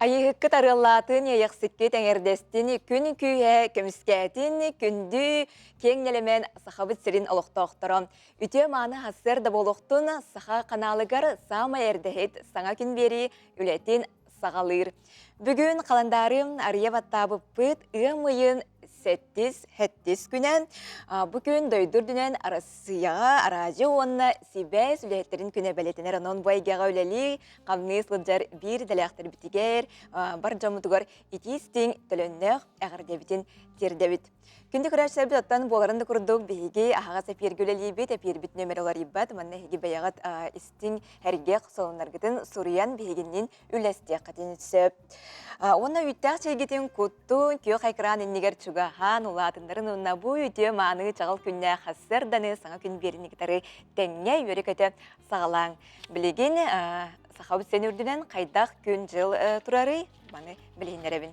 Айыгыкка тарыллатын яйықсыкке тәңердестін күн күйе көміскәтін күнді кеңнелемен сақабыт сирин олықтоқтырым. Үте маны хассер да болуқтын сақа қаналығар сама әрдіхет саңа күн бері үлетін сағалыр. Бүгін қаландарым ария баттабы пыт ұйын сәттіс күнен. Бүгін дойдыр дүнен арасыяға аражы онына сибәс үләттерін күне бәлетінер. Онын байгаға үләлі қамны сылджар бір дәләқтір бітігер, бар жамытығар итістің төліннәқ әғірдебітін тердебіт. Күнді күрәш сәбіт оттан боларынды күрдік бейге ағаға сәпер көлелі бет, әпер біт нөміралар еббат, манна хеге бәяғат істің әргеқ солынарғытын сұриян бейгеннен үләстек қатын түсіп. Оны үттәқ чәйгетін күтті күйі қайқыран еннегер чугахан ұлатындарын ұнна бұй үте маны чағыл күнне қасырданы саңа күн берініктері тәңе өрек өте сағалаң. Білеген сақабыт сен үрдінен қайдақ күн жыл тұрары маны білейінеребін.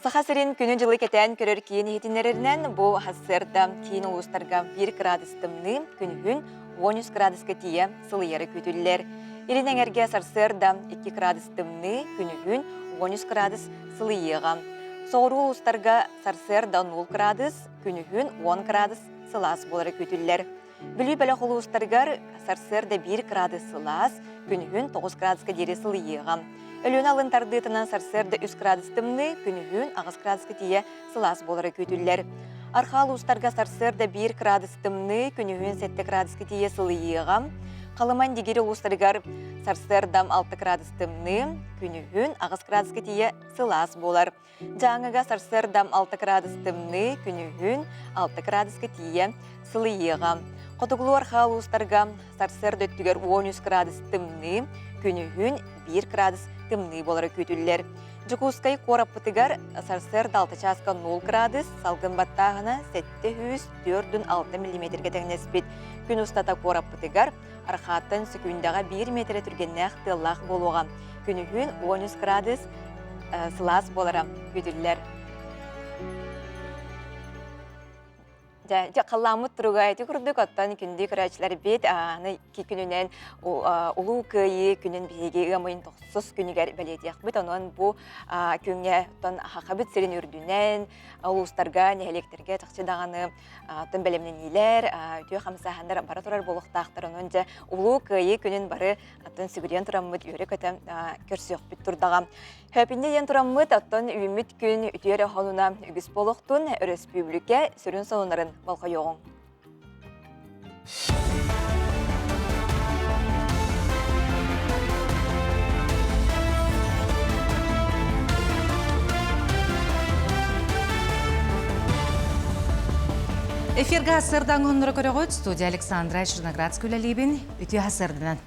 Сахасырын күнін жылы кетен көрір кейін етінерінен бұл хасырда кейін ұлыстарға 1 градустымны күнігін 13 градусқа тие сылыяры көтілілер. Ирин әңерге сарсырда 2 градустымны күнігін 13 градус сылыйыға. Соғыру ұлыстарға сарсырда 0 градус күнігін 10 градус сылас болары көтілілер. Бүлі бәлі қолы ұлыстарғар сарсырда 1 градус сылас күнігін 9 градусқа дері сылыйыға. Өлін алын тардытынан сарсырды 3 градустымны күнігін 9 градусқа тие сылас болары көтілілер. Архал ұстарға сарсырды 1 градустымны күнігін 7 градусқа тие сылыйыға. Қалыман дегері ұстарғар сарсырдам 6 градустымны күнігін 9 градусқа тие сылас болар. Жаңыға сарсырдам 6 градустымны күнігін 6 градусқа тие сылыйыға. Қотығылу архал ұстарға сарсырды өттігер 13 градустымны күнігін 1 градус тымны болары көтілілер. Жүкускай қораппытығар сарсырды 6 часқа 0 градус, салғын баттағына 704-6 мм тәңнеспет. Күн ұстата қораппытығар арқаттан сүкіндағы 1 метр түргеннәқ тыллақ болуға. Күнігін 13 градус сылас болары көтілілер. Қаламыт тұруға әті күрдік оттан күнді күрәчілер бет күнінен ұлу көйі күнін бейге ғамайын тоқсыз күнігер бәлетек бұд. Онын бұл күнге қақабыт сірін үрдінен ұлыстарға, нәлектерге тақчыдағаны бәлемнен елер, өте қамсағандар бара тұрар болуқтақтыр. Онын жа ұлу көйі күнін бары сүгірен тұрамыд өрі көті көрсіқ бүт тұрдаған. Хөпінден тұрамыд оттан үйіміт күн үтері қолына үгіс болуқтың республика сүрін сонынарын балқа yoğun. Эфирге асырдан ғыныры көріғыт, студия Александра Черноградская лебен үте асырдынан.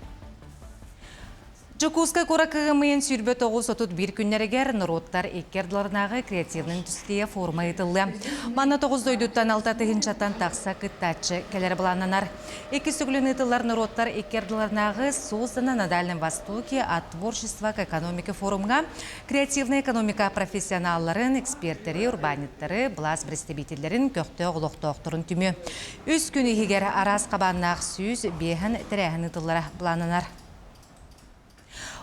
Жукуска коракығымын сүрбі 9-31 күннерігер нұроттар еккерділарынағы креативнің түстеге форма етілі. Мана 9 дойдуттан 6 чаттан тақса күттатшы кәлер бұлананар. Екі сүгілін етілер нұроттар еккерділарынағы создана на Дальнем Востоке от творчества к экономике форумға креативный экономика профессионалларын, эксперттері, урбаниттері, блаз брестебетелерін көқті оғылықтоқтырын түмі. Үз күні егер арас қабаннақ сүйіз бейхін тірәхін етілері бұлананар.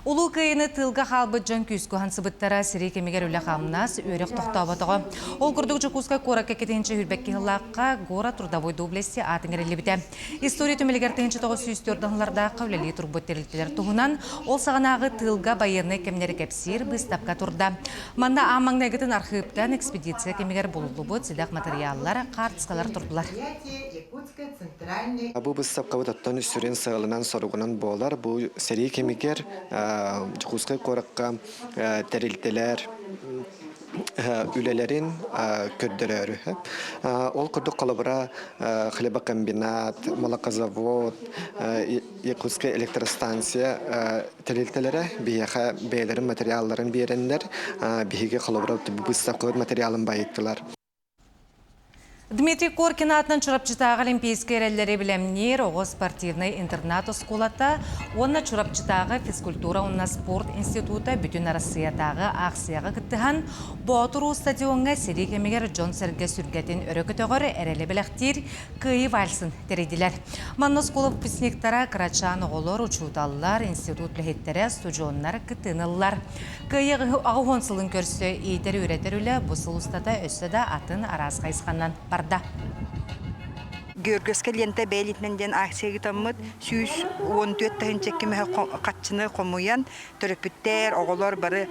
Улу кайыны тылға қалбыт жан күйскі хансыбыттара сірей кемегер үлі қамнас өрек тоқтабатыға. Ол күрдік жүкузға кора кәкетенші үрбәкке ғылаққа ғора тұрдабой дублесі атын әрелі біті. История түмелігер тәнші тоғы сүйістердіңларда қавлелі тұрбыт терілтелер тұғынан ол сағанағы тылға байырны кемнері кәпсер бұстапқа тұрда. Манда амаңнағытын архивтан экспедиция кемегер болулы бұд седақ материаллар, қартысқалар тұрдылар. Бұл бұстапқа бұдаттан үстірен сағылынан сорғынан болар. Бұл сәрей кемегер Жүкузгай қораққа тәрілтелер үлелерін көрдірері. Ол күрдік қалыбыра хлебокомбинат, молокозавод, Якутская электростанция тәрілтелері бейеға бейлерін материалларын берендер бейге қалыбыра бұстапқа материалын байыттылар. Дмитрий Коркин атынан чурапчытағы олимпийский әрелері білемнер оғы спортивный интернат осколата, онна чурапчытағы физкультура онна спорт института бүтін Россиятағы ақсияғы күттіған Боотуру стадионға сирий кемегер Джон Серге сүргетін өрөкітіғыр әрелі біліқтер күйі вальсын тереділер. Манна сколы пісніктара Крачан оғылар, учуталылар, институт лехеттері, студионлар күттінылар. Күйі ағуғонсылын көрсі ейтері үретерілі бұсыл ұстата өссіда атын араз қайсқаннан барда. Görgöske lente belitmenden aksiyagi tammıt süs 14 tahınçekkime qaççını qomuyan töröpütter oğullar barı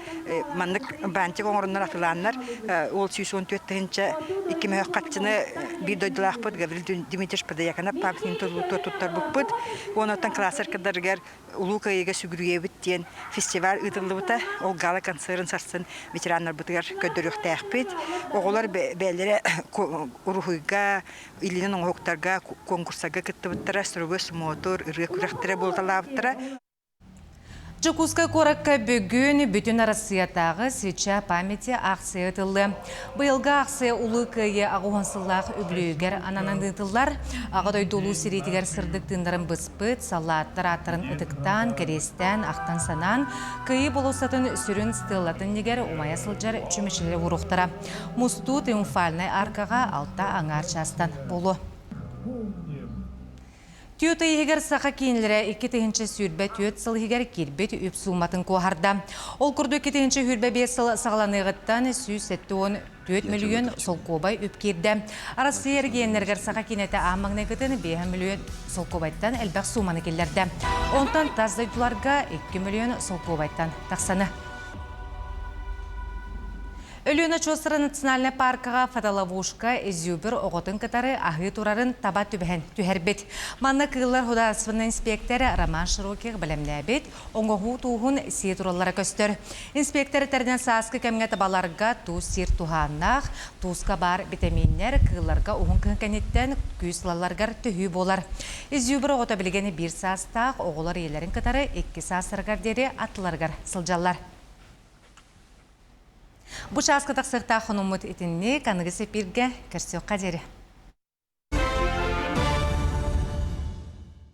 manlık bançı qoңоруннар atılanlar ol süs 14 tahınça ikkime qaççını bir doydulaqpıt Gavril Dimitrievich Padayakana pabsinin tuttar bukpıt onatan klasser kadargar ulu kayıga sügrüyebit diyen festival ıdıllıbıta ol gala konserin sarsın veteranlar bıtıgar ködörük təqbit oğullar belere uruhuyga ilinin oğuktar конкурсага кыттыбыттара строгос мотор үрөкүрөктөрө болталаабыттара. Жукуска коракка бүгін бүтін Россиятағы свеча памяти акция етілді. Бұйылға акция улы күйе ағуансыллақ үблүйгер ананандытылар, ағыдай долу сиретігер сырдық тындарын бұспыт, салаттар аттарын үтіктан, керестен, ақтан санан, күйе болусатын сүрін стылатын негер умая сылжар чүмішілі ұрықтыра. Мусту триумфальный аркаға алта аңар частан болу. Түйоты егер сақа кейінлері 2-тігінші сүрбе түйет сыл егер кербет үп суматын қоғарда. Ол күрді 2-тігінші хүрбе 5 сыл сағаланығыттан сүйс 4 миллион сол қобай үп керді. Арасы ергенлергер сақа кейінеті амаңны күтін 5 миллион сол қобайттан әлбәқ суманы келдерді. Онтан таздайдыларға 2 миллион сол қобайттан тақсаны. Өліні Чосыра национальный паркаға фотоловушка изюбір оғытын кітары ағы турарын таба түбән түхәрбет. Манна кыллар худаспының инспекторы Роман Широких білімләбет, оңғығу туғын сие туралары көстір. Инспекторы тәрден саскы кәмге табаларға туз сир туғаннақ, тузка бар витаминнер кылларға оғын кәнеттен күйсілаларғар түхүй болар. Изюбір оғыта білгені бір састақ оғылар елерін кітары 2 састырғар дері атыларғар сылжалар. Бұ шасқы тақсықта қонымыт етінне қанығысы бірге көрсеу қадері.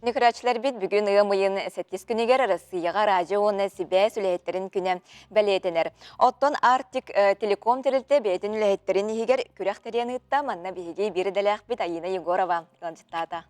Нүкірәтшілер бет бүгін ұйымыйын 8 күнігер Россияға радионы сібе сүләйеттерін күні бәлетінер. Оттон Арктик телеком терілті бәйтін үләйеттерін егер күрәқтерен ұтта манна бігеге бірі дәләқ бет Айына Егорова. Ланчыттата.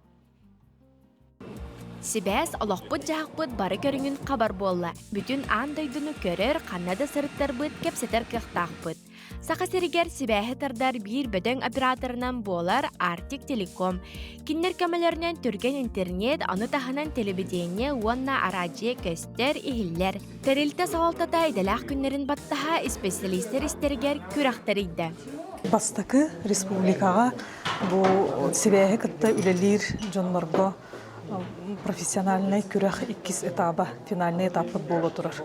Сибәс олоқпыт жағпыт бары көріңін қабар болла. Бүтін андайдыны көрер, қаннады сырыттар бұд, кепсетер кіқтақпыт. Сақа серігер Сибәхі тардар бір бөдөң операторынан болар Арктик Телеком. Киннер көмелерінен түрген интернет, аны тахынан телевидение, уанна арадия көстер ихиллер. Терилті сағалтата айдалақ күннерін баттаға специалистер істергер күрақтарыйды. Бастакы республикаға бұл Сибәхі кітті үлелер жонларға профессиональный күрәх 2 этаба, финальный этапы болу турар.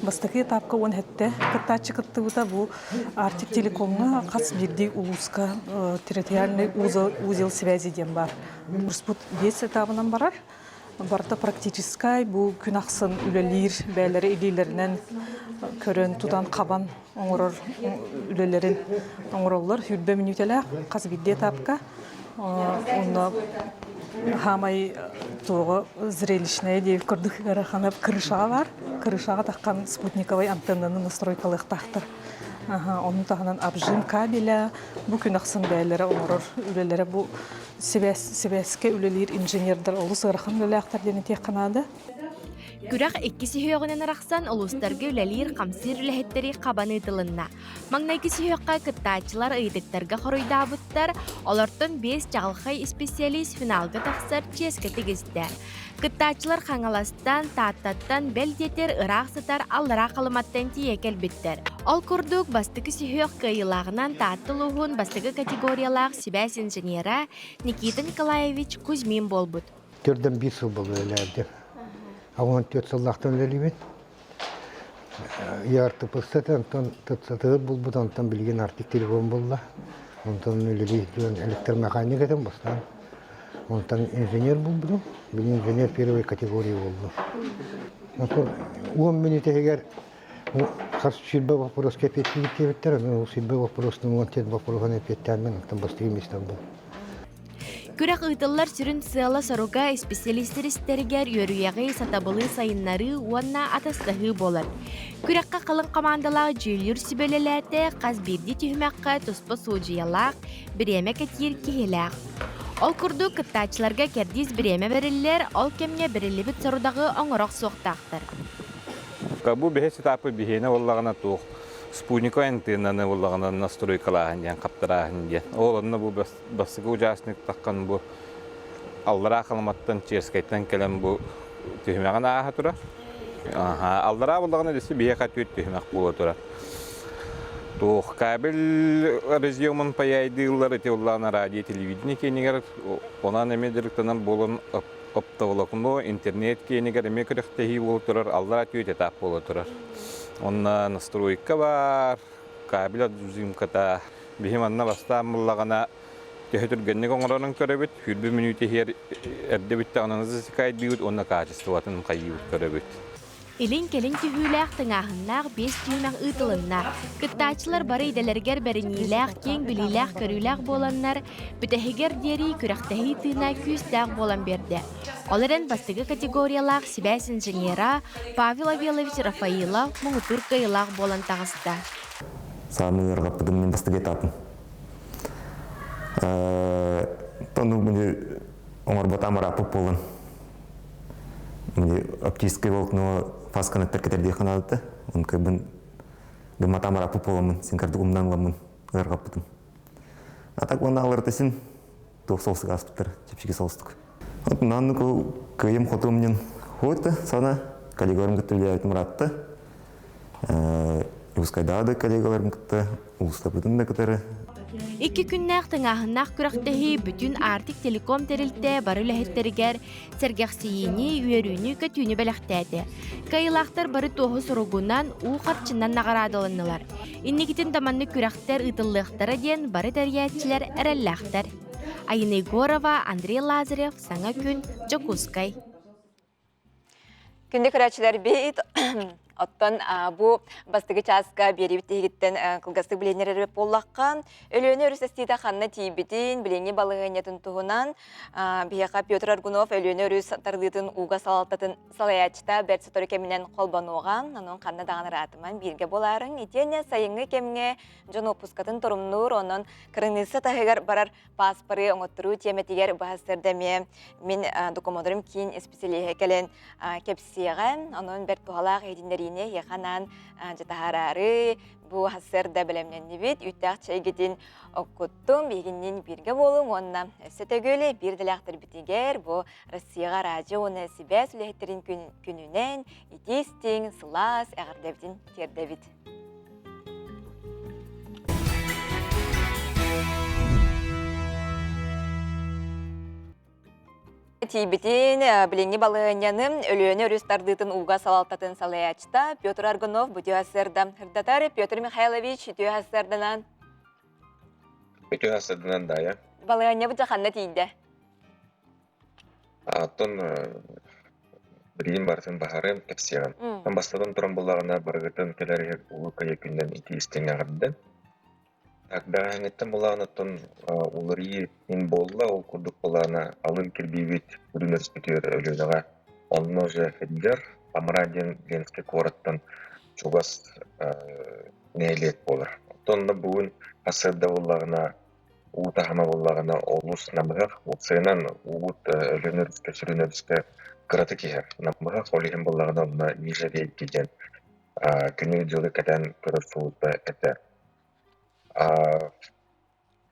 Бастакы этапка он хетте кыттачы кытты бута бу Арктик Телекомга кас бирди улуска территориальный узел связи дем бар. Бурспут 5 этабынан барар. Барта практическай бу күн аксын үлелер бәйләре илеләреннән көрөн тудан кабан оңорор үлеләрен оңороллар хүрбе минутелә кас бирди этапка. Онда Хамай тоғы зрелищная деп көрдік әріқанап крышаға бар. Крышаға таққан спутниковый антеннаны настройкалық тақтыр. Оның тағынан абжим кабеля, бұл күн ақсын бәлері оңырыр үлелері. Бұл себәске үлелер инженердер олыс ұрақын үлелі ақтар дені тек қанады. Күрәк 2 сүйеғінен арақсан ұлыстарға үләлер қамсыр үләхеттері қабаны ұтылынна. Маңна 2 сүйеққа кыттачылар ұйдықтарға қоройда бұттар, олардың 5 жағылқай специалист финалғы тақсар ческі тегізді. Кыттачылар қаңаластан, таттаттан бәлдетер ұрақ сытар аллара қалыматтан тиекел біттер. Ол күрдік бастығы сүйеқ қайылағынан таттылуғын бастығы категориялақ Сибәс инженера Никита Николаевич Кузьмин болбыд. Түрден 1 сыл болу әлерді. Ауан 4 сыллақтан өлелейбет. Ярты пыстатын тұтсатығыр бұл бұдантан білген Арктик Телеком болла. Онтан өлелей электромеханик етен бастан. Онтан инженер бұл бұдым. Бұл инженер первой категория болды. 10 минут егер Ну, хас сирбе вопрос кепетти гиттебиттер, ну, сирбе вопрос, ну, отет вопросаны петтәрмен, там бастыгы местен бұл. Күрәк ыйтыллар сүрін сыала соруга специалистер истерігер өрüyägi сатабылы сайыннары уанна атастahı болар. Күрәкка қалын командалағы жүйелер сүбелеләті қаз берді түймәкқа тұспа суыжиялақ, біреме кәтер кехеләқ. Ол күрді кыттачыларға кәрдіз біреме берілер, ол кемне бірілі біт сорудағы оңырақ соқтақтыр. Бұл бәхес этапы бігені олағына туқ. Спутниковый антеннаны олағына настройкалағын ден, қаптырағын ден. Олығына бұл басығы участник таққан бұл аллара қаламаттан, черскайттан кәлем бұл түймәғын аға тұра. Аллара олағына десе бейе қатует түймәқ болы тұра. Туқ кабель разъемын паяйдылар, әте олағына радио телевидение кенегер, онан әмедіріктінен болын оптоволокно, интернет кенегер, әме күріқтегі болы тұрар, аллара түйет этап болы тұрар. Онна настройка бар, кабель отзымката. Бихим анна бастамыллағана төһөтүргенник оңоронун көрөбүт, хүрбү минуты хер эрдебитте ананызы сикайдыйут, онна качествоватын каййыут көрөбүт. Илин келин түйүләк тыңағыннақ 5 түймәк ұйтылыннақ. Кыттачылар бары иделергер бәріниләк, кең білиләк көріләк боланнар, бүтәхігер дери күрәқтәхи тыына күстәк болан берді. Оларен бастығы категориялақ Сибәс инженера Павел Авелович Рафаилов мұңытур кайылақ болан тағысты. Самый рапыдым мен бастығы этапын. Тону бұнды оңарбатам рапып болын. Оптическое волокно фасканы теркетерде қанадыды. Он кайбын матам рапып боламын, сен карды умнаңламын, ғарғапыдым. А так оны алыртысын, тоқ солсыға аспыттыр, чепшеге солстық. Нанны көйім қотуымнен қойты, сана коллегаларым күттілі әйтім ратты. Юскайдады коллегаларым күтті, ұлыстапыдың да күтірі. Iki күннәк тыңағыннақ күрәқтәхи бүтін артик телеком терілтті бары ләхеттерігер сәргәқсиені үйерүйіні көтүйіні бәліқтәді. Кайылақтар бары тоғы сұруғынан ұу қарчыннан нағарадылынылар. Иннекетін таманны күрәқтер ұтылықтары ден бары дәрияетчілер әрәлләқтар. Айына Егорова, Андрей Лазарев, Саңа күн, Джокускай. Күнді күрәтшілер бейт, оттан бұ бастығы часқа бері біттегіттен қылғастық біленер боллаққа, өліөні өрісістейді қанына тейбітін, білене балығынетін тұғынан, бияқа Петр Аргунов өліөні өріс тарлытын уға салалтатын салаячта бәрт сұтыры кемінен қолбануған, оның қанына дағаныр атыман бірге боларын, етене сайыңы кеміне жон опускатын тұрымнур, оның кіріңнесі тағығар барар паспары оңыттыру теметігер бағастырдаме. Мен документарым кейін специалиге кәлен кепсияған, оның бәрт бұғалақ едіндеріне еқанан жатағарары бұл хасырда білемнен бет, үттәқ чайгетін оқыттым, бегіннен бірге болың, онына сөтөгөлі бір діліқтір бітігер, бұл Россияға радио оны сібә сүліхеттерін күнінен, етестің, сылас, әғірдебдің тердебіт. Тибетин биленги балыгынянын өлөөнө өрүстардытын уга салалтатын салаячта Петр Аргунов бүтүасырда. Хырдатары Петр Михайлович бүтүасырданан. Бүтүасырданан да, я. Балыгыня бүтүханна тийде. Аттон билим бартын бахарым кепсияган. Там бастадан туран буллагына баргытын келерге улукая күндөн итистен агырды. Тогда это была на том улари ин болла ол курдук балана алын кирбибит университет өлөгага онно же федер амраден ленске кораттан чугас нелет болар. Тонда бүгүн асырда боллагына утахама боллагына олус намгах уценан уут өлөнөрүскө кыраты кихер намгах олихим боллагына на нижеге деген күнү жолы катан көрөсүлдө ката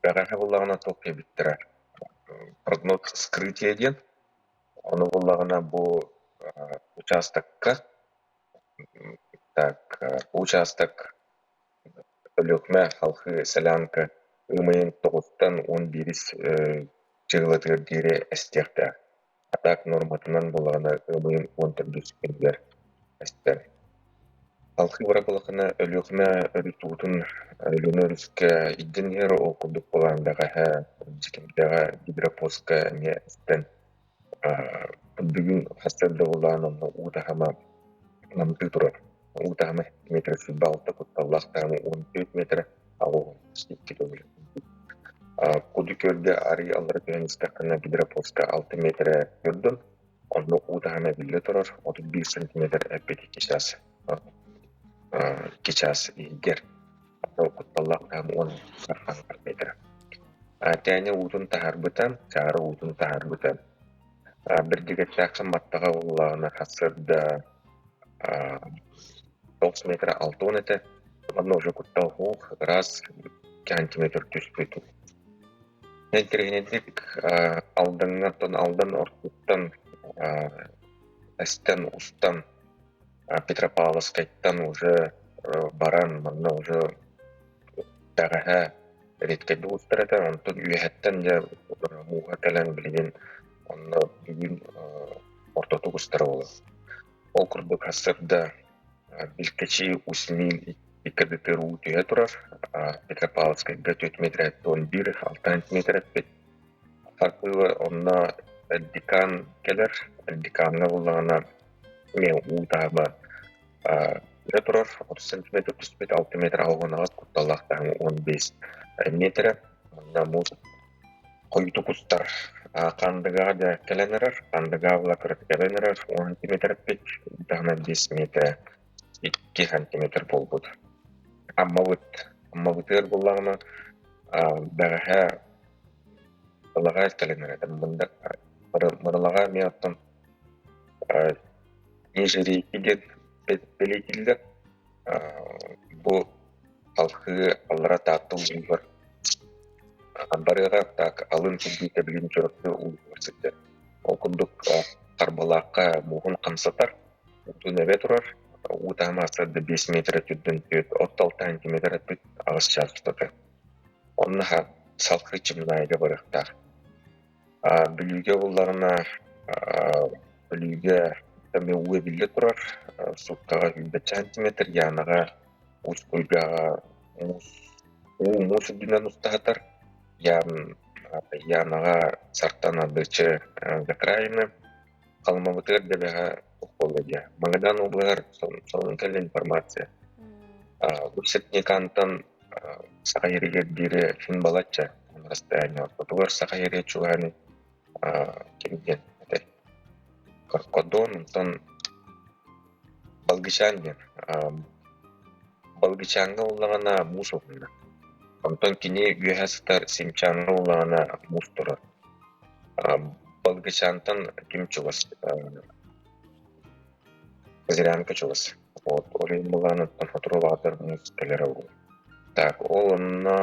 Бәғаға болағына тоқия біттірі. Прогноз скрытие ден. Оны болағына бұл участокқа. Участок өліқмә халқы сәлянка ұмайын 9-тан 11 жығылатығыр дейірі әстекті. Атак норматынан болағына ұмайын 14 күндер әстер. Халқы бара болақына өліқмә өрітуытын өлінөріске идденер оқудық болағындағы жекемдегі гидропостқа не әстен бүгін хастарды болағына ұтахама намты тұрар. утамы метр субалта кутталлах тамы 14 метр алу стикки куду көрдө ари аллар пианистакана гидропоста 6 метр көрдүм. Онно утамы биле турар 31 сантиметр эппети кичас игер. Кутталлах тамы 10 метр. Тәне утун тахарбытан, чары утун тахарбытан. Бірдегі тәқсім маттаға олағына қасырда 9 метр 6 өті. Онна уже күттал хоқ, раз сантиметр түспету. Мен тіргенедік алдын ортуттан, әстен ұстан Петропавловскайттан уже баран, манна уже тағаға редкеді ұстырады, онтын үйәттен де мұға кәлін білген онны бүгін ортоту ұстыры олы. Ол күрдік асырда білкечі ұсмил иккедетер ұтыға тұрар, Петропавловскайға 4 метр 11, 6 метр әппет. Фарқылы онна әлдикан келер, әлдиканға болағына мен ұтаға тұрар, 30 сантиметр түспет 6 метр алғанағыз құтталақтағы 15 метр. Онда мұз қойты құстар қандыға да кәленерер, қандыға бұла күрет кәленерер, 10 сантиметр пет, ұтағына 5 метр 2 сантиметр бол бұд. Амма бұтыр болағына бәғіға бұлаға кәленерер. Мұрылаға мен аттым ежері кедет белетілді. Бұл халқы алыра тақты ұлғыр. Барыға так алын күлбейті білген көрікті университет. Ол күндік қарбалаққа мұғын қамсатар. Ұтын әбе тұрар. Ұтама асады 5 метр түддің төт, 36 сантиметр әппет ағыз шарыстығы. Оныға салқы чымнайға барықтар. Білуге оларына білуге тәме уы білі тұрар. Суттаға 5 сантиметр, яныға ұс көйгаға мұсы дүнен ұстағатар. Яныға сарттан адычы закрайыны қалма бұтыр дәбіға ұқполыге. Маңадан олығар соның кәлі информация. Үксетне кантан сақайырыге бірі фин балатча. Расстояние. Бұтығар сақайыры чуғаны кемген. Коркодон, ұнтан балгычанген. Балгычанға олағана мұс оқында. Онтан кіне үйәсітар семчанға олағана мұс тұрар. Балгычантан кем чуғас? Зырянка чуғас. Олейн болағана тонфатуралағатар мұс кәлері олу. Так, ол онына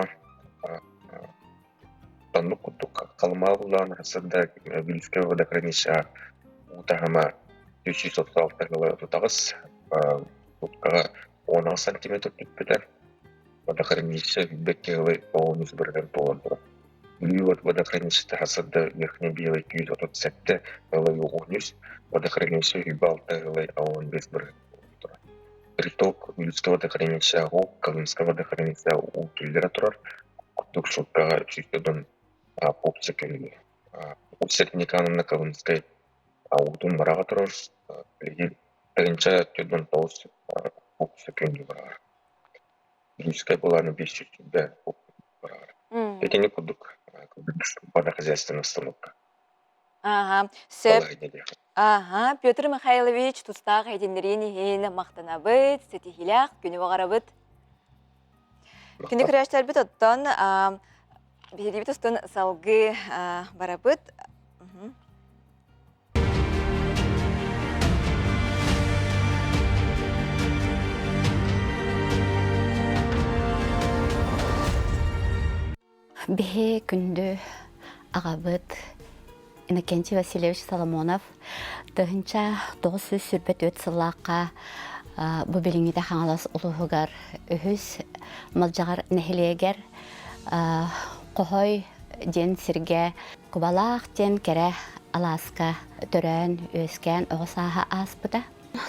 тонны күттік қалма олағана қасырда Вильская водохранилища утағама 336 жылы тұтағыз. Тұтқаға 10 сантиметр түтпедер. Водохранилище беккелы полнус бірден толындыры. Люват водохранилище хасырда верхне белый 237 жылы 13, водохранилище үбалты жылы 15 бірден толындыры. Приток Вильского водохранилища ғоқ, Колымского водохранилища ұлтылдері тұрар. Күттік шуттаға 300-дан попсы көлі. Сертниканына Колымскай ұлтын мараға тұрар. Бірінші түрден 9 попсы көлі барар. Вильская боланы 500-да попсы барар. Этені күдік водохозяйственная установка. Петр Михайлович тұстақ әйдендерін еңі мақтанабыд, сетихилях, күні бағарабыд. Күні күрәштер біт оттан, бейді біт ұстан салғы барабыд. Бе күнді ағабыд Иннокентий Васильевич Соломонов тыгынча 900 сүрбет өт сыллаққа бұ біліңіде қаңалас ұлығығар үхіз малжағар нәхілегер қохой ден сірге құбалақ ден кәрі Аласка түрән өскен оғысаға аспыда.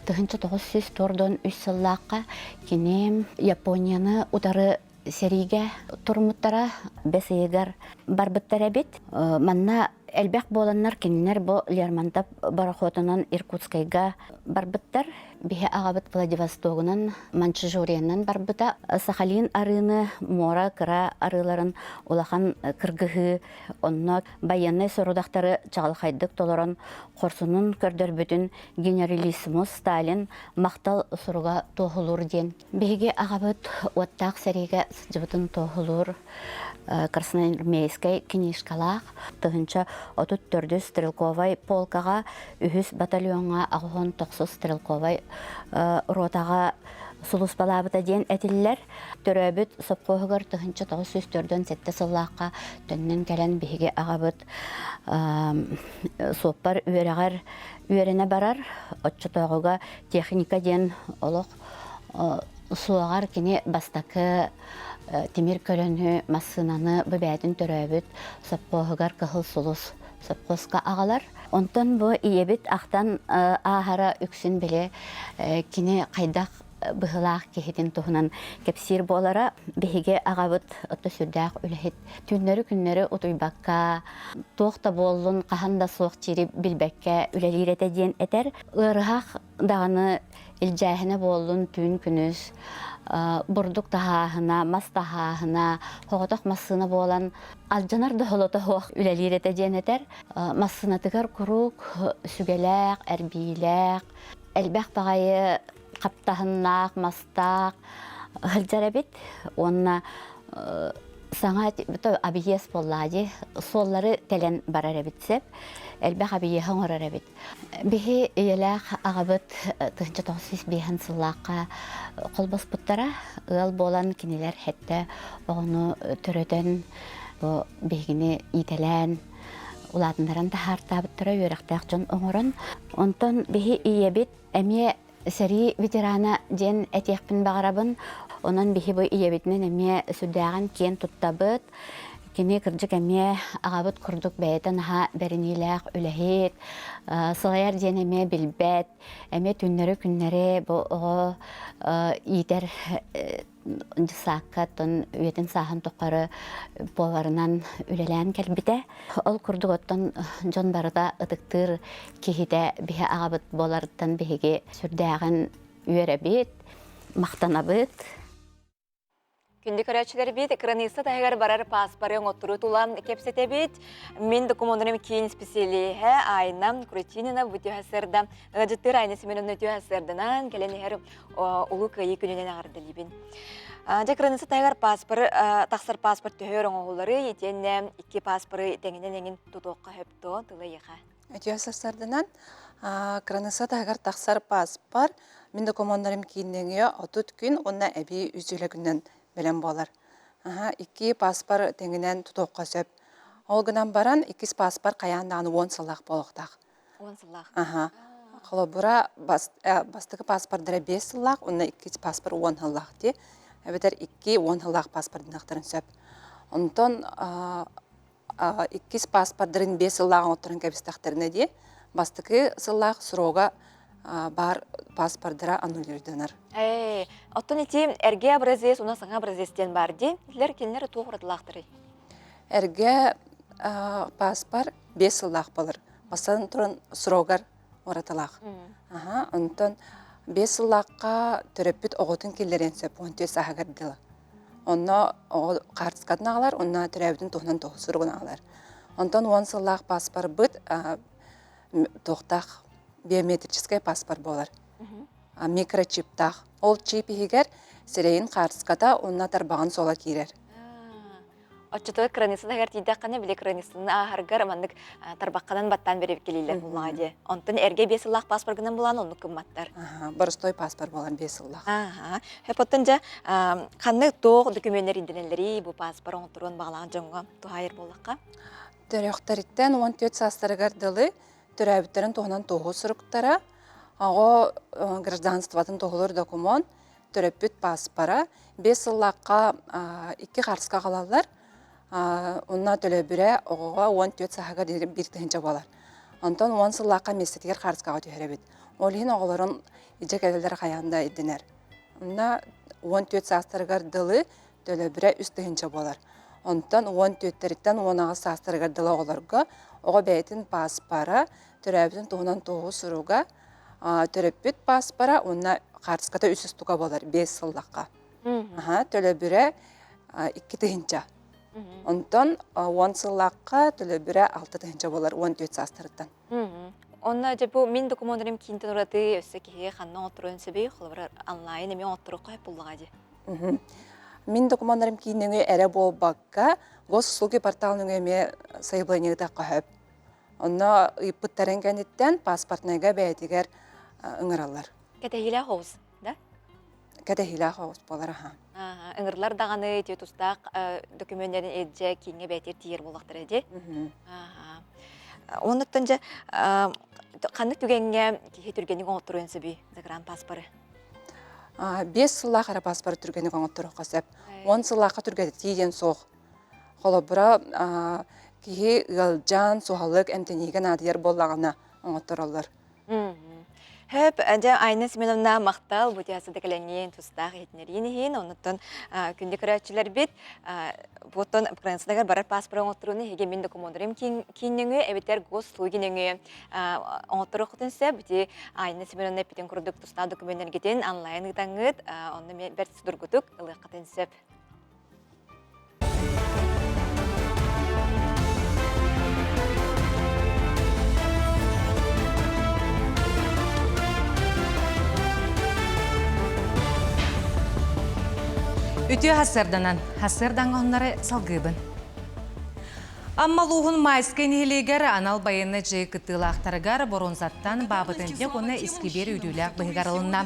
Тыгынча 900 тордон үс сыллаққа кенем Японияны удары сериге турмуттара бесегер барбыттара бит. Манна Элбэх боланнар кинилер бу Лермонтов барахотунан Иркутскайга барбыттар. Бихе агабыт Владивостогунан, Манчжуриянан барбыта. Сахалин арыны, Мора кыра арыларын улахан кыргыхы, онно баянный сорудақтары чағылхайдык толорон корсунун көрдөр бүтін генералиссимус Сталин мақтал суруга тоғылур ден. Бихеге агабыт оттақ сәреге жыбытын тоғылур. Красноармейской книжкалақ, тұхынша отут төрді стрелковай полкаға, үхіс батальонға ағуын тоқсы стрелковай ротаға сулус балабыта ден әтілілер. Төрөбіт сопқоғығыр тұхынша 904-ден сетті сыллаққа төннен кәлін бейге ағабыт соппар үйерағар үйеріне барар. Отчы тоғыға техника ден олық суағар кене бастақы Темир көлөнү массынаны бөбәдін төрөбіт сапқоғығар кығыл сұлыс сапқосқа ағалар. Онтан бұ иебіт ақтан ағара үксін біле кені қайдақ бұғылақ кехетін тұғынан кепсир болара бейге ағабыт ұтты сүрдәқ үләхет. Түннері күннері ұтуйбаққа тоқта болын қағанда соқ чері білбәкке үләлейреті ден әтер. Үрғақ дағаны илжәхіне болын түн күніз бурдук тахаһына, мас тахаһына, хоғотақ массына болан алжанар дұхылыты хоқ үләлейреті денетер. Массына тігір күрук, сүгеләк, әрбейләк, әлбәқ бағайы қаптағыннақ, мастақ, ғылжарабет, онына саңа абиес боллади, соллары тәлен барар әбітсеп, әлбәқ абиехан орар әбіт. Бихи еләқ ағабыт тұхынча 900 бейхан сыллаққа қолбас бұттара, ұл болан кенелер хәтті оғыны түрөден бейгіні итәлән, ұладындаран тахарта бұттара өріқтәқ жон оңырын. Онтан бихи иебет әме сәрі ветерана ден әтекпін бағарабын, онан бихи бой иебетінен әме сүрдәғын кен тұттабыт, кене кырдык әме ағабыт күрдік бәйтін ха бәрінеләқ үләхет, сылайар ден әме білбәт, әме түннері күннері бұғы итер саққатын үйетін сағын тұққары боларынан үлелән кәлбіті. Ол күрдік оттан жон барыда ұтықтыр кейді бігі ағабыт боларыттан бігіге сүрдәғын үйерәбет, мақтанабыт. Күнді көрәтшілер бейт, экранысы тағығар барар паспарын отыру тулан кепсете бейт. Мен документарым кейін специалиға айнам Крутинина бұтю хасырда. Ғаджыттыр айнысы менің өтю хасырдынан кәлені әр ұлы күйі күнінен ағырды лебін. Экранысы тағығар тақсыр паспорт түйер оңғылары етен 2 паспоры тәңінен әңін тұтуққа хөпті тұлы еға. Өтю хасырдынан экранысы тағығар тақсыр паспорт мен документарым кейіннен отут күн, онна әбей үзілі күннен белем болар. 2 паспор теңінен тұтуққа сөп. Олғынан баран 2 паспор қаяндағыны 10 сылақ болуқтақ. 10 сылақ? Қолы бұра бастығы паспордары 5 сылақ, онна 2 паспор 10 сылақ де. Әбетер 2 10 сылақ паспордың ақтырын сөп. Онтон 2 паспордарын 5 сылағын отырын кәбістақтарына де, бастығы сылақ сұроға бар паспордыра аннулирденар. Оттон етем әрге образес, уна саңа образестен бар де, тілер келінері тоғырдылақтыры? Әрге паспор 5 сылақ болыр. Бастан тұрын сұроғар оратылақ. Онтон 5 сылаққа түріппіт оғытын келдерен сөп, 10 сағығар дылы. Онна қартысқатын ағалар, онна түрәбітін тоғынан тоғы сұруғын ағалар. Онтон 10 сылақ паспор бұд тоқтақ биометрический паспорт болар. Микрочиптақ. Ол чип егер сірейін қарысқата, онына тарбаған сола керер. Отчетовы кранисын әгер тейді қаны біле кранисын ағарғар маңдық тарбаққадан баттан беріп келейлер бұлаға де. Онтын әрге 5 сылақ паспоргынан бұлан, оны күмматтар. Бұрыстой паспорт болан 5 сылақ. Хөп оттынжа қанны тоқ документер инденелері бұл паспор оңтырын бағалаған жоңға тұғайыр болаққа? Түріқтаріттен 14 састырығар дылы түрәбіттерін тоғынан тоғы сұрықтара, ағы гражданстватын тоғылыр документ, түрәбіт паспора, 5 сылаққа 2 қарысқа қалалар, онна төлі бірі оғыға 14 сағаға бір тәнче болар. Онтан 10 сылаққа местетігер қарысқаға түйірәбет. Ол ең оғыларын ежек әлілер қаянда едінер. Онна 14 састырығар дылы төлі бірі үст тәнче болар. Онтан 14-теріттен 10-ға састырғардыла оларға, оға бәйтін паспара, түрәбітін туғынан тоғы сұруға, түрәбіт паспара, онына қарсқата үсіз тұға болар, 5 сыллаққа. Төлі бүрі 2 тыгынча. Онтан 10 сыллаққа төлі бүрі 6 тыгынча болар, 14 састырыттан. Онна жабу мен документарым кинтен ураты өссө кихе ханна отурун себей холбар онлайн эме отуру кайып буллага же. Мен документарым киннеңе әрі болбаққа госуслуги порталының эме заявлениеда кахып. Онна ыйпыттарын кәнеттен паспортныга бәйтигер ыңыралар. Кәтәхилә хоус, да? Кәтәхилә хоус болар аха. Ыңырлар даганы те тустак документлерин эдже кинге бәйтер тиер булактыр эде. Онуттан же кандык түгенге кихе түргенин отурун себей загран паспоры. 5 сыллақ ара паспоры түргенин отуру касап. 10 сыллаққа түргеди тиеден соқ. Холобра кихи галжан сухалык эмтенеген адыяр боллагана отуралар. Хөп, әнжә Айна Семеновна мақтал бұтиясы дәкіленген тұстағы етінерін ең, оныттан күнде көрәтшілер бет, бұттан Украинасыдағар барар паспорын отыруыны еге мен документарым кейініңі, әбеттер гос сұлгеніңі отыру құтынса, бұте Айна Семеновна петен күрдік тұстағы документтергетін онлайн ұтаңыд, оны мен бәртісі дұргытық ұлы құтынсып. Үтü hasırdanan, hasırdan onları salgıbın. Amma luğun майскай нехилегер анал байыны жай кытылақтарыгар боронзаттан бабытынтек оны искибер үйділік бұйгарылына.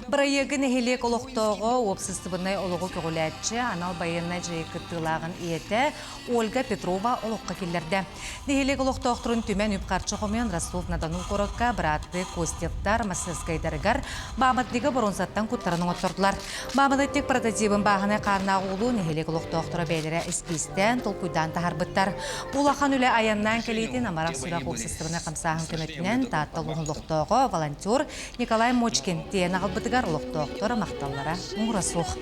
Бірайығы нехилек олықтоғы опсыстыбынай олығы көгіләтші анал байыны жай кытылағын еті Ольга Петрова олыққа келерді. Нехилек олықтоқтырын түмен үпқарчы қомен Ростов-на-Дону қорыққа біратты Костевтар масыскайдарыгар бабыттығы боронзаттан күттарының отырдылар. Бабыттық прототипін бағыны қарнағы олу нехилек олықтоқтыры бәйлері іскестен толкуйдан тахарбыттар. Улахан үлі аяннан келейтін амарақ сұрақ оқсыстығына қамсағын көмөтінен таттал ұлықтоғы волонтер Николай Мочкин тиен ағылбытығар ұлықтоқтыр мақталлара мұңырасуқ.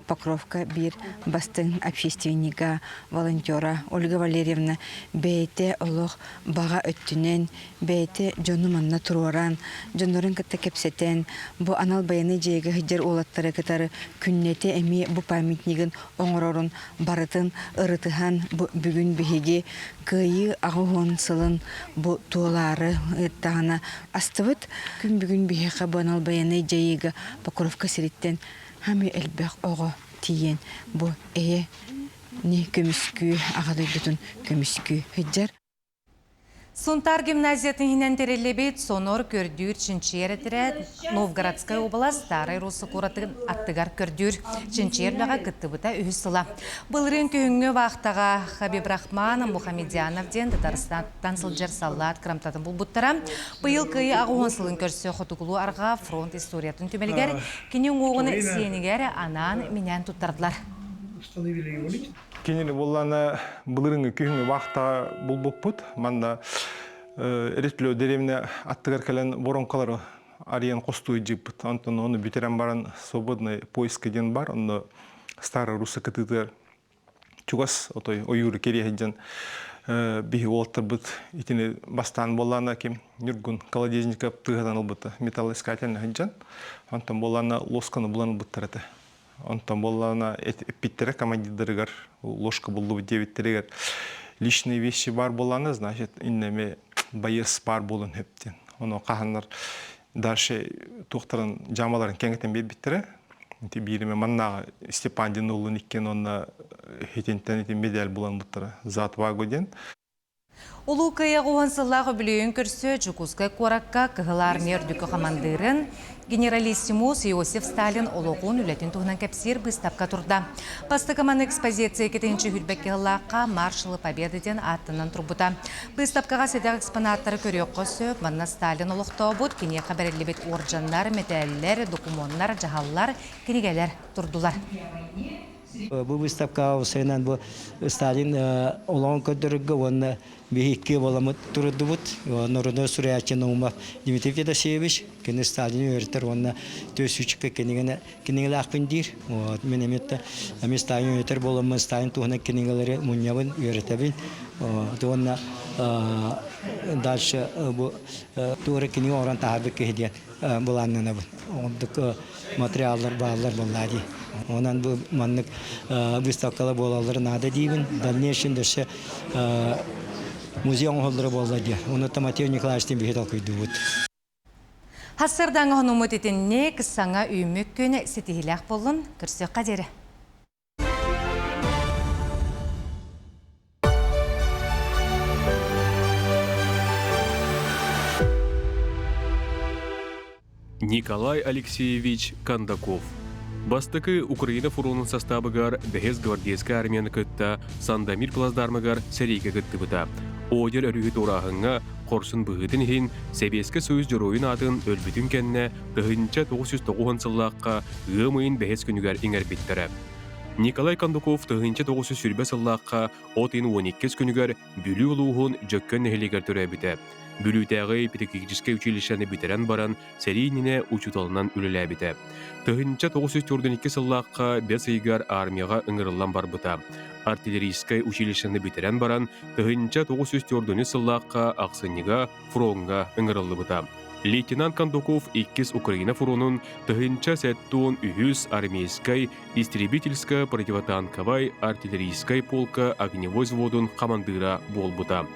Покровка бир бастың общественника, волонтера Ольга Валерьевна бейте олық баға өттінен, бейте жону манна тұроран, жонорын кітті кепсетен, бұ анал баяны жегі хиджер олаттары кітары күннеті әме бұ памятнигін оңырорын барытын ырытыхан бүгін бігеге күйі ағуғын сылын бұ туолары тағына астывыт күн бүгін бігеға бұ анал баяны жегі Покровка сиреттен Хами элбэх ого тиен бу не көміскү ағадай бүтін көміскү хиджар. Сунтар гимназиятын хинен терелебет сонор көрдүр чинчер етірет Новгородская область Старый Русы куратын аттыгар көрдүр чинчерліға кыттыбыта үйсіла. Бұлырын күйіңі вақтаға Хабиб Рахман Мухамедяновден Татарстан сылжар саллат крамтатын бұл бұттара. Бұйыл күйі ағуын сылын көрсе құтығылу арға фронт историятын түмелгер кенен оғыны сенігер анан менен тұттардылар. Кенені болланы бұлырыңы күйіңі вақта бұл бұппыт. Манда әреттілі деревіне аттығар кәлін воронқалары ариян қостуы жиппыт. Антон оны бүтерен баран свободный поиск ден бар. Оны Старый Русы кітігер чугас ойыры керехеджен бігі олттыр бұт. Итіне бастан болланы кем Нюргун колодезников тығадан ұлбыты металлоискательны хеджен. Антон болланы лосканы бұланы бұттырыты. Онтан боллана эпиттере командирдеригер ложка булду девиттеригер личные вещи бар болланы, значит, иннеме байыс бар болун хептен. Оны каханнар дальше тухтарын жамаларын кеңетен бербиттере. Бириме маннага Степандин улун иккен онна хетентен медаль болан буттара за 2 годен. Улу кыя қуғансылағы білейін көрсі Жукускай қоракка кығылар мердікі командырын генералиссимус Иосиф Сталин олуғын үлетін тұғынан кәпсер бұстапқа тұрда. Басты команд экспозиция кетенші хүлбәк кығылаққа маршалы победеден аттынан тұрбыта. Бұстапқаға седақ экспонаттары көрек қосып, манна Сталин олуқтау бұд, кене қабарелі бет орджанлар, металлер, документтар, жағаллар, кенегелер тұрдылар. Бу выставка усайнан бу Сталин олон көдөргө онна бихикке боламыт турдубут. Норно Сурячын ума Дмитрий Федосеевич кене Сталин өйрөтөр онна төсүчкө кенегеле акпындир. Вот менеметте ами Сталин өйрөтөр боламы Сталин тугана кенегелери муньябын өйрөтөбүн. Онна дальше бу тура кене оран табы кеден буланнана бу. Ондук материалдар баалар буллади. Онан бу маннык выставкалар болалар нада дейбин. Дальнейшем деше музей оңголдары боллади. Оны Матео Николаевичтен бихет окуйдубут. Хассырдан ғанумыт етінне кысаңа үймек көне сетихилях болын көрсөк қадері. Николай Алексеевич Кондаков. Бастыкы Украина фуронун составыгар Бехес гвардейская армияны кытта Сандамир плаздармыгар сәрейке кытты бұта. Одер өрүгіт орағыңа Корсун бұғытын хин Себеске сөз жоройын атын өлбүтін кәнне 1990 сыллаққа ғымайын Бехес күнігер еңер биттірі. Николай Кондаков 1900 сүрбе сыллаққа отын 12 күнігер бүлі ұлуғын жөккен нәхелегер түрі біті. Бүлүтәгы педагогическое училищені битерен баран сәрейніне учуталынан үлілі біті. 1942 сыллаққа бес айгар армияға ыңырылан бар бұта. Артиллерийское училищені битерен баран 1904 сыллаққа Ақсыныға фронға ыңырылы бұта. Лейтенант Кондаков 2 Украина фронун 1907 үхіз армейскай истребительская противотанковай артиллерийскай полка огневой взводун командира бол бұта.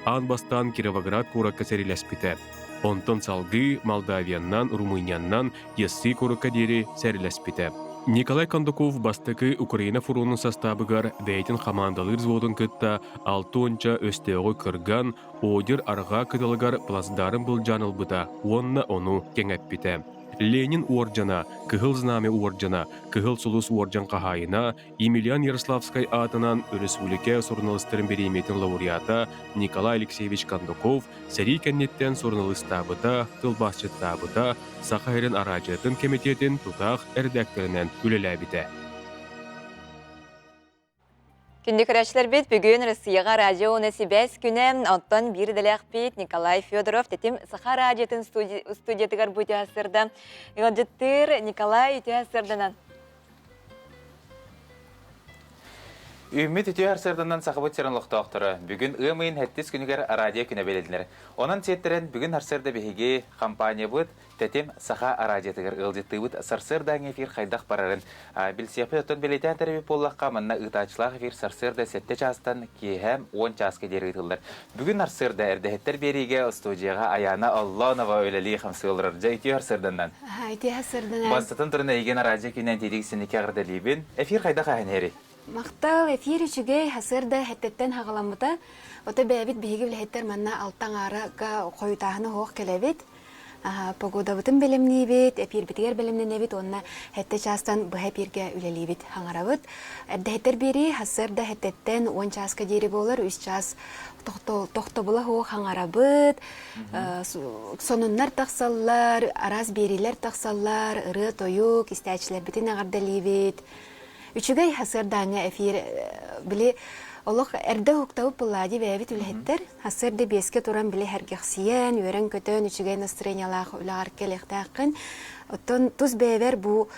Анбастан Кировоград куракка сәрелеспіті. Онтон салгы Молдавияннан, Румынияннан яссы куракка дері сәрелеспіті. Николай Кондаков бастыкы Украина фуронун составыгар бәйтін командалыр взводун кытта 6-нча өстеғой кырган одер арға кыдалыгар плацдарым был жаныл бұта, онна ону кеңәппіті. Ленин ордена, Кыгыл знамя ордена, Кыгыл сулус орден қағайына, Емельян Ярославскай атынан Республика сорналыстырын береметін лауреата Николай Алексеевич Кондаков сәрей кәннеттен сорналыстабыта, тылбасчыттабыта, Сақайрын аражетін комитетін тұтақ әрдәктерінен үлеләбіті. Күнді көрәшілер бет бүгін Россияға радионы себәс күнем оттан бір дәләқ бет Николай Федоров тетім Саха радиотын студиятығар бұйты асырды. Ғалжыттыр Николай үті асырдынан. Үміт үті арсырдынан сақыбыт серін лұқтауқтыры. Бүгін ұмайын әттіс күнігер радио күні беледілер. Онан сеттерін бүгін арсырды бейге компания бұд, тәтем Саха радиотығыр ұлдетті бұд сарсырдан эфир қайдақ барарын. Білсепі өттін белетен тәрбі боллаққа манна ұтачылақ эфир сарсырды сетте частан кейхем 10 часқа дері ұтылдар. Бүгін арсырды әрдәхеттер береге студияға аяна Алланова өлелі қамсығылырыр. Жа үті арсырдынан. Үті арсырдынан. Бастытын тұрына еген радио күнен тедегісіні кәғірділейбін. Эфир қайдақ ағын Мақтал эфир үчүгей хасырда хеттеттен хағаламыта. Ота бәбит биһиги билһеттер манна алтан арага койутаһыны хоқ келебит. Погода бутын белемнибит, эфир битигер белемненебит, онна хетте частан быһа пирге үлелибит хаңарабыт. Эддеттер бири хасырда хеттеттен 10 часка жери болар, 3 час тохтобула хоқ хаңарабыт. Сонуннар тақсаллар, араз берилер тақсаллар, ыры тоюк, истәчлер битин агардалибит. Үчүгей хасырдаңа эфир били олох эрдэ хуктабып буллади бэбит үлэхеттер. Хасырды беске туран били хергехсиен, үйрен көтөн үчүгей настроениялах улагар келехтаақын. Оттон туз бэбер бу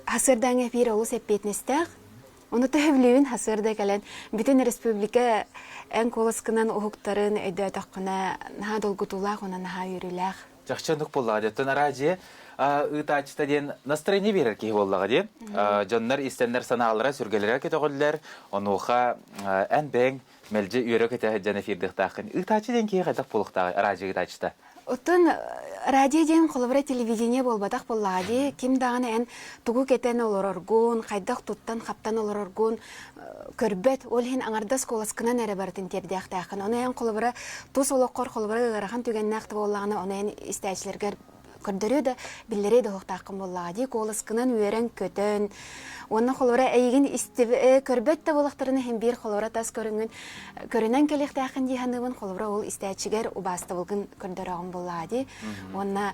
хасырдаңа эфир олус эппетнестақ. Оны төһөблүүн хасырда кэлэн бүтүн республика эн колоскынан ухуктарын өйдө таққына наха долгутулах, она наха үйрүлах. Жақчандық буллади. Оттон аражи ытачта ден настроение берер ки боллага де. Жоннар истеннер санаалара сүргелерге кетөгөллөр. Онуха энбең мелже үйрө кете жана фирдыктакын. Ытачы ден ки кайдак болуктагы радио ытачта. Оттон радио ден колобра телевидение болбатак боллади. Ким даганы эн тугу кетен олороргун, кайдак туттан каптан олороргун көрбөт ол хин аңардас коласкынан эре бартын тердяктакын. Оны эн колобра тус олоккор колобра ырахан түгеннакты боллаганы оны эн истәчләргә көрдөрү да биллери да хоқтаққым боллади, колыскынан үйерен көтөн. Онна холора әйген истебе көрбөт та болақтарыны hem bir холора тас көрінен келектақын дейханыбын холора ол истәчігер убасты болғын көрдөрағын боллади. Онна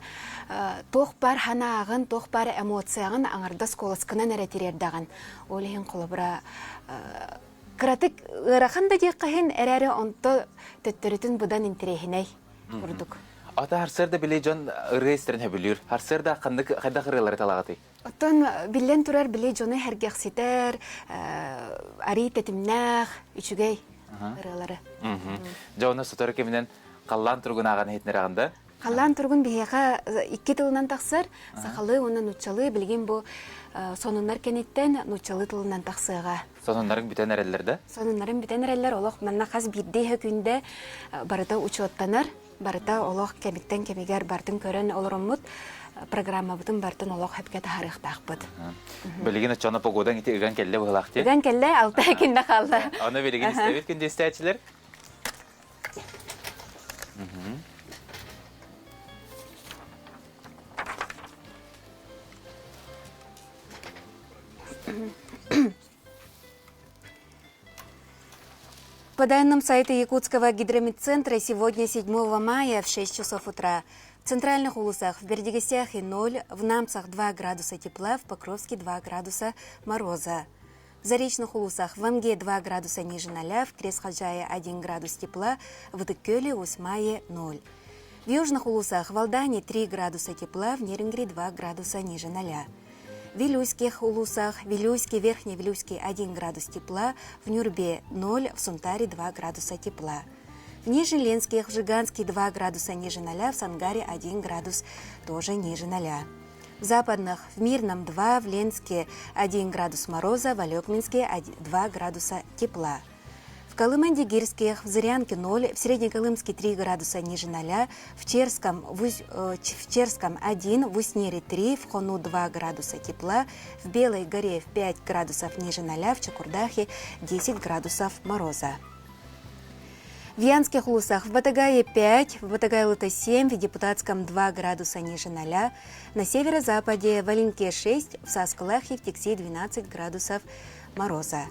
тоқ бар ханағын, тоқ бар эмоцияғын аңардас колыскынан әретерердағын. Ол ең холора Кыратык ырахан да дек қахын әрәрі онто төттөрітін бұдан интерехіней ұрдық. Ата харсырда біле жон ырғестерін хөбілер. Харсырда қайда қырылары талағаты? Оттон білен тұрар біле жоны әргеқсетер, ари тетімнәқ, үчігей ырылары. Жоны сұтары кемінен қаллан тұрғын ағаны хетінер ағында? Қаллан тұрғын бейеға 2 тылынан тақсыр, сақалы онын ұтчалы білген бұл сонунар кенеттен нучалы тылынан тақсыға. Сонунларын бүтен әрелерді? Сонунларын бүтен әрелер олық манна қаз бірдей күнде барыта учоттанар, барыта олық кеміктен кемегер бартын көрін олырымыд, программа бұтын бартын олық хөпке тахарықтақ бұд. Білген ұтчаны погодан еті үген келі бұғылақты? Үген келі 6 күнде қалды. Оны білген істебет күнде істәчілер? По данным сайта Якутского гидрометцентра, сегодня 7 мая в 6 часов утра в центральных улусах в Бердигесяхе 0, в Намцах 2 градуса тепла, в Покровске 2 градуса мороза. В заречных улусах в Амге 2 градуса ниже 0, в Кресхаджае 1 градус тепла, в Дыккёле, Усмае 0. В южных улусах в Алдане 3 градуса тепла, в Нерингре 2 градуса ниже 0. В Вилюйских улусах Вилюйский, Верхний Вилюйский 1 градус тепла, в Нюрбе 0, в Сунтаре 2 градуса тепла. В Нижеленских, в Жиганский 2 градуса ниже 0, в Сангаре 1 градус тоже ниже 0. В западных в Мирном 2, в Ленске 1 градус мороза, в Алекминске 2 градуса тепла. В Колыман-Дигирских, в Зырянке 0, в Среднеколымске 3 градуса ниже 0, в Черском 1, в Уснере 3, в Хону 2 градуса тепла, в Белой горе 5 градусов ниже 0, в Чакурдахе 10 градусов мороза. В Янских улусах в Батагае 5, в Батагае-Лыта 7, в Депутатском 2 градуса ниже 0, на северо-западе в Оленке 6, в Саскалахе в Тексе 12 градусов мороза.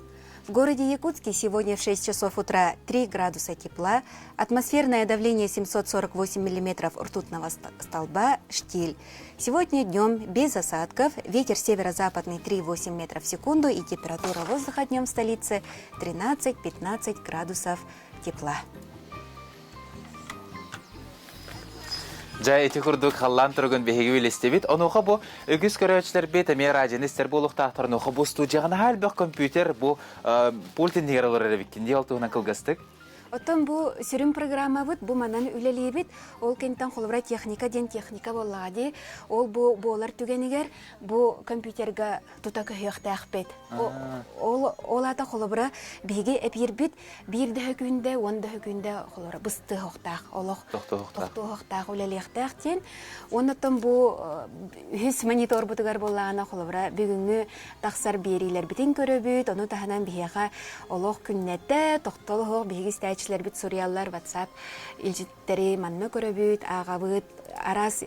В городе Якутске сегодня в 6 часов утра 3 градуса тепла, атмосферное давление 748 миллиметров ртутного столба, штиль. Сегодня днем без осадков, ветер северо-западный 3,8 метров в секунду и температура воздуха днем в столице 13-15 градусов тепла. Жай эти курдук халлан тұргын бейгі өлестебет. Онуға бұл үгіз көрәчілер бет әме радионистер болуқтақтарын оға бұл студияғына әлбәқ компьютер бұл пультин негер олар әрбеккен. Де алтығынан кылғастық? Оттон бу сүрүм программа бит, бу манан үлелебит, ол кенттен холбра техника ден техника боллади, ол бу болар түгенигер, бу компьютерга тута көйөктәк бит. Ол ата холбра биге эпир бит, бир дә күндә, 10 дә күндә холбра бысты хоктак, олох. Хоктак үлелектәк тен. Оннан бу хүс монитор бутыгар боллагана холбра бүгүнгү таксар берилер битен көрөбүт, аны таханан бияга олох күннәтә токтолох биге Члер бит Сурьяллар, WhatsApp, илжиттери манна көрөбүт, агабыт, арас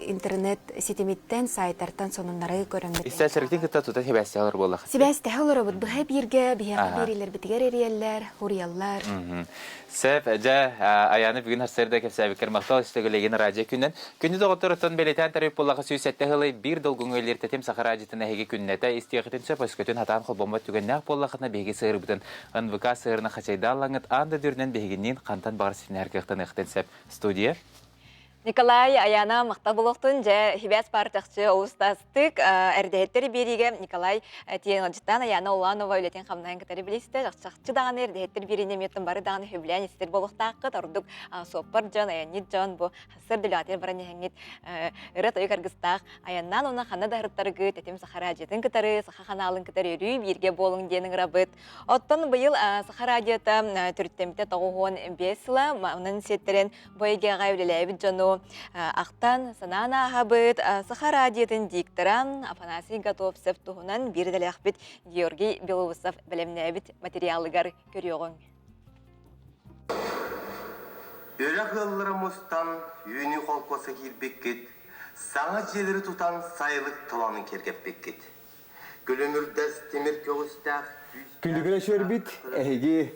интернет сетемиттен сайттардан сонуннары көрөмүт. Истәчердин кытта тута себәстәләр буллах. Себәстәләр бит, бу бирге, бияга берилер битгәр эрияллар, Хурьяллар. Сәп әҗә аяны бүген хәсәрдә кәсәбекер мактал истәгелеген радио күннән. Күнне догыттыртын белетән тариф буллага сүсәттә хылы бир долгуңгылар тәтем сахара радиотына һәге күннәтә истәгәтен сөп өскәтен хатан хобомат түгәннәк буллагына беге сыйыр бутын. НВК сыйырны хачайдаллаңыт анда дүрнән бегеннен кантан бар синергияктан ихтен сәп студия. Николай аяна мақтал болуқтын жа хибәс партақчы ұстастық әрдеттері береге Николай тиенғанчыттан аяна Уланова өлетен қамнайын кітері білесті. Жақчы дағаны әрдеттер беріне меттін бары дағаны хөбілән істер болуқтаққы тұрдық соппар жан, аянет жан, бұл хасыр дүлатер баран еңет ұрат ойық арғыстақ. Аяннан оны қаны дағырыптары күт, әтем сахара жетін кітары, саха қаналын кітары үрі берге болың денің рабыт. Оттан бұйыл сахара жеті түрттемті тоғуын бесіла, оның сеттерін бойге ғайбілі жану Ақтан санана хабыт сахара диетин дикторан Афанасий Готовцев туһунан бир дәләхбит Георгий Белоусов белемнәбит материалыгар көрөгөн. Өрәк ылларымыстан үйіні қолқосы келбеккет, Саңа желері тұтан сайылық таланын кергеп беккет. Гөлөмүрдәс темір көгістәк. Күлігілі шөрбіт, әйге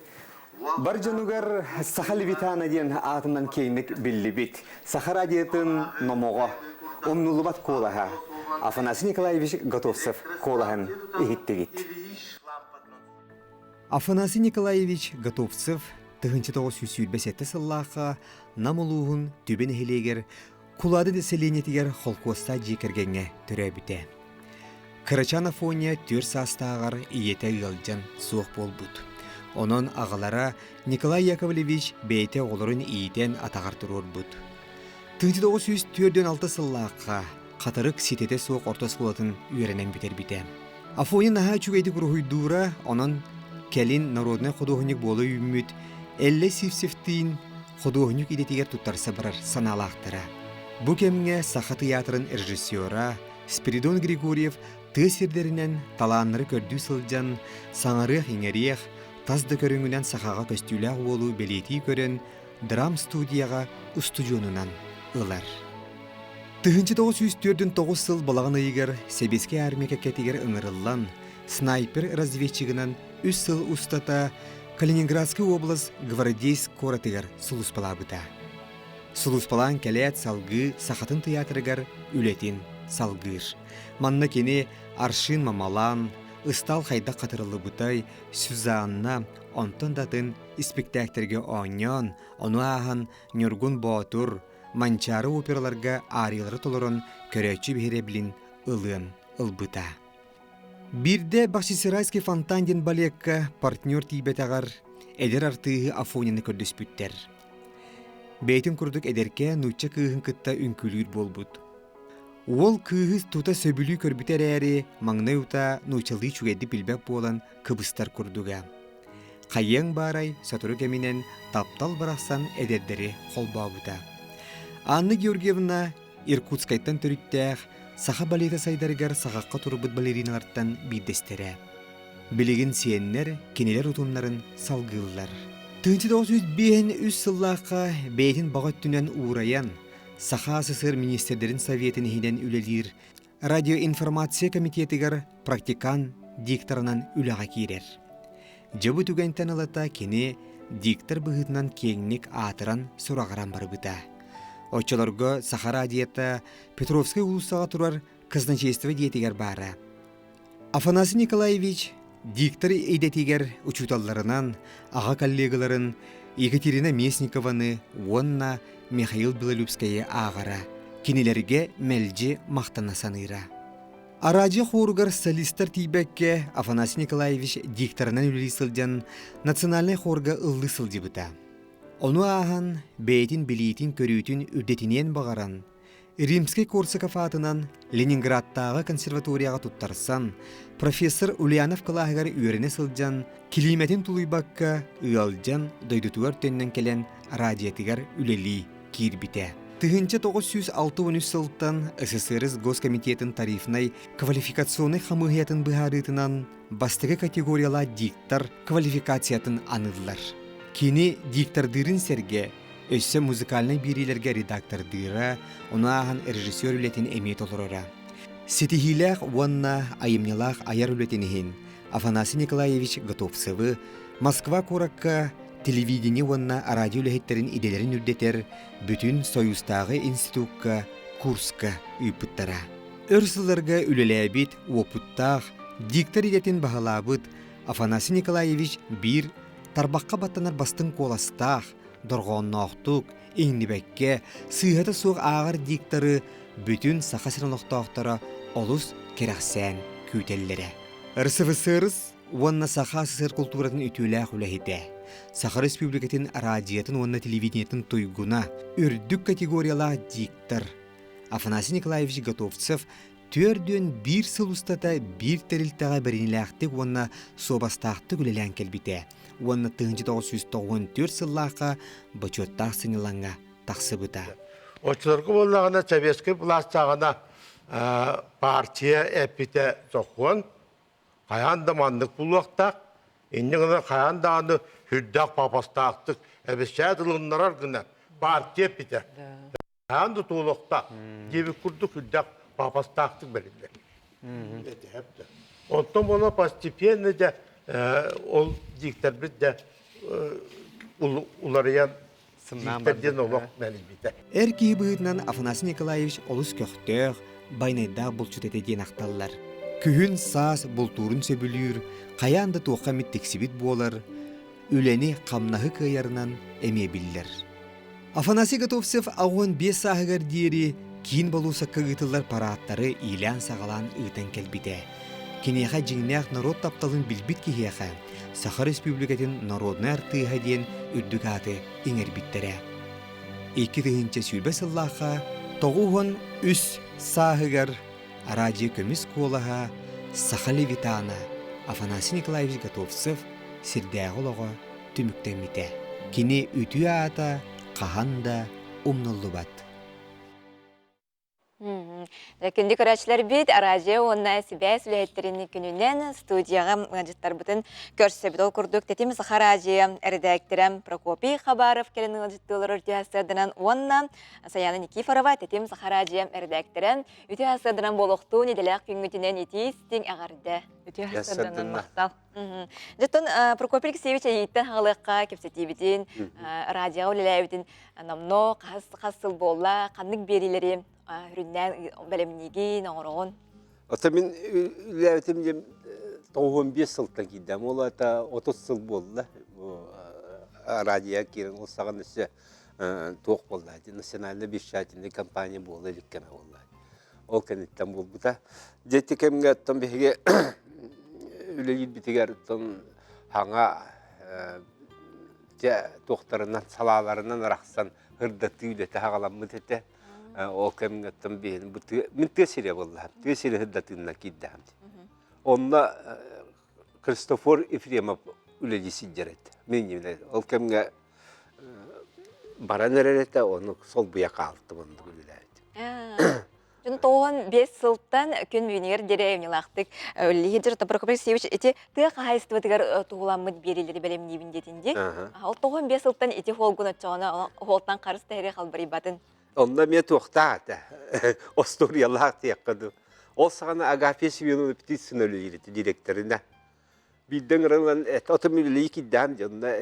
бар жанугар сахали витана ден атынан кейнік білі бит. Сахара диетін номоға, омнулубат колаға. Афанасий Николаевич Готовцев колаған ехиттегет. Афанасий Николаевич Готовцев 1985 сыллаға намылуғын түбен хелегер кулады деселенетігер холкоста жекергенге түрі біте. Кырачан Афония төр састағар иете ғылжан суық бол бұд. Onun ağalara Nikolay Yakovlevich beyte olurun iyiden atağar durur бұд. 1904-6 сыллаққа қатырық сетете соқ ортас болатын үйеренен бітер біте. Афония наға чүгейді күрғойдура, onun келін народный құдуғынық болу үміт, әлі сифсифтейін құдуғынық идетігер тұттарса барар саналақтыра. Бұ кемге Саха театрын режиссера Спиридон Григорьев тысердерінен таланыры көрді сылжан, саңарық еңерек, тазды көріңінен Сахаға көстіләғ болу белеті көрін драм студияға устудионынан ылар. 1904-9 сыл балағын егер Себеске армия кәкетігер ыңырылан, снайпер разведчигінен 3 сыл устата Калининградский область гвардейск коратыгар сулуспалабыта. Сулуспалан кәлет салғы Сахатын театрыгар үлетін салғыр. Манна кені аршын мамалан, ыстал қайда қатырылы бұтай, Сюзанна, онтон датын спектактерге ойнен, оны ағын Нюргун Боатур, манчары операларға арилары толырын көрәтші бейреблін ылын ылбыта. Бирде Бахчисарайский фонтанден балекка партнер тейбетағар әдер артығы Афонияны көрдіс бүттер. Бейтін күрдік әдерке нұтча күйін кытта үнкілір бол бұд. Ол күйіз тута сөбілі көрбітер әрі маңнай ұта нұчылы чүгеді білбәк болан кыбыстар күрдіға. Қайың барай сатыры кәмінен таптал барақсан әдердері қолба бұда. Анны Георгиевна Иркутскайттан түріттәқ Саха балета сайдарыгар сағаққа тұрбыт балериналарттан биддестері. Білігін сиеннер, кенелер ұтымларын салғылылар. 1905-3 сыллаққа бейтін бағыт түнен ұғыраян, Саха СССР министердерін советін хиден үлелер, радиоинформация комитетігер практикан дикторынан үліға керер. Жабы түгәнтен алата кене диктор бұғытынан кеңнік атыран сұрағыран барыбыта. Очаларга Сахара диета Петровский улусаға тұрар казначейство диетигер бара. Афанасий Николаевич диктор эйдетигер учуталларынан аға коллегаларын Екатерина Местникованы, Уонна Михаил Белолюбская ағара, кенелерге мәлже мақтана саныра. Араджы хоругар солистар тейбәкке Афанасий Николаевич дикторынан үлі сылжан национальный хорга ыллы сылжыбыта. Onu ағын бәйтін білейтін көрійтін үрдетінен бағаран, Римский Корсаков атынан Ленинградтағы консерваторияға тұттарсан, профессор Ульянов қылағығар үйеріне сылжан, килиметін тұлыйбаққа ұялжан дойдутуар төннен келен радиятығар үлелі кирбіте. 1963 сылттан СССР Госкомитетін тарифнай квалификационный хамығиятын бұхарытынан бастығы категорияла диктор квалификациятын анылар. Кені диктордырын серге, өсі музыкальный берилерге редактордыра, оны ағын режиссер үлетін әмет олырыра. Сетихиләқ уанна айымнелақ аяр үлетінігін Афанасий Николаевич Готовцевы Москва коракка телевидение уанна радио үләхеттерін иделерін үрдетер бүтін Союзтағы институтка Курска үйпіттара. Өрсілерге үлеләбет опыттақ диктор идетін бағалабыт Афанасий Николаевич бір тарбаққа баттанар бастың коластақ, дұрғоннақтық, еңнібәкке, сыйғаты соқ ағыр дикторы бүтін сақа сырынлықтақтары олыс керақсән күйтеллері. РСФСР уанна сақа СССР культуратын үтіләқ үләхеті. Сақа республикатын радиятын уанна телевидениятын тойгуна үрдік категорияла диктор. Афанасий Николаевич Готовцев төрден бір сыл ұстата бір тәрілтіға бірініләқтік уанна собастақты күлелән келбіте. Уанна 1994 сыллаққа бачоттақ сыныланға тақсы бұта. Очылырғы болағына Советский властағына партия әппеті соқуын, қаянды мандық бұлуақтақ, еннің қаяндағыны хүрдақ папастақтық, әбісшәділінлар арғына партия әппеті. Таан да туолоқта, дебі күрді күлдәк папастақтық білілер. Онтон оны постепенно да ол диктер біз де уларыян диктерден олық мәлімбейді. Эр киибыытынан Афанасий Николаевич олус көқтөөх, байнайда булчут этеден ақталлар. Күхін саас бултурун сөбүлүүр, қаянда туаққа миттексибит болар, үлени қамнахы кыярынан эмебиллер. Афанасий Готовцев ағуын 5 сағығар диери кейін болуса кығытылар параттары илян сағалан ұйтан келбіде. Кенеха жиңнәқ народ тапталын білбіт кихеха, Сахар Республикатын народны артыға ден үрдік аты еңербіттері. 2 сүйбе сыллаға, тоғуын 3 сағығар радио көміс қолаға Сахали Витана Афанасий Николаевич Готовцев сирдәғылығы түміктеміде. Кені үті ата қағанда умнулы бат. Күнді көрәшілер бейт, радио онна сібәй сүләйеттерінің күнінен студияға ғанжыттар бұтын көрсі біт ол күрдік. Тетім Саха радио әрдәйіктерім Прокопий Хабаров келін ғанжыттылар үрді асырдынан онна Саяны Никифорова тетім Саха радио әрдәйіктерім үті асырдынан болуқту неделәк күнгітінен етейістің ағарды. Үті асырдынан мақтал. Жеттон Прокопий Алексеевич әйттен ғалыққа кепсетейбітін, радиоға өлеләйбітін намно қасыл болла, қандық берилері хүрүннән бәлемнеги наңырығын. Ота мен үләйтім дем 15 сылтан кейдем. Ол ата 30 сыл болды. Радио керін олсаған үсі тоқ болды. Национальный бешшатинный компания болды еліккен болды. Ол кәнеттен болды да. Жетті кәмге аттан бәйге үләйіт бітігер хаңа тоқтарынан, салаларынан рақсан ғырдатты үләті хағаламын тәті. Ол кәміңеттен бейін. Мен тесіре болды. Тесіре ғырдатынна кейддәм. Онна Кристофор Ефремов үләдесі жарайды. Мен емелер. Ол кәміңе баран әрәреті, оны сол бұяқа алты бұнды үләді. Жын тоғын 5 сылттан күн бүйінер дере әмнелақтық. Легендер Прокопий Алексеевич еті тұқ қайысты бұтығар тұғыламыд берелері бәлемнейбін детінде. Ол тоғын 5 сылттан еті холгын өтчағына холтан қарыс тәрі қалбыры батын. Онда мен тоқтады. Осториялар тияққады. Ол сағана Агафия Семеновна Птицына өлейді директорына. Биддің рыңлан отымылы екіддәм жонына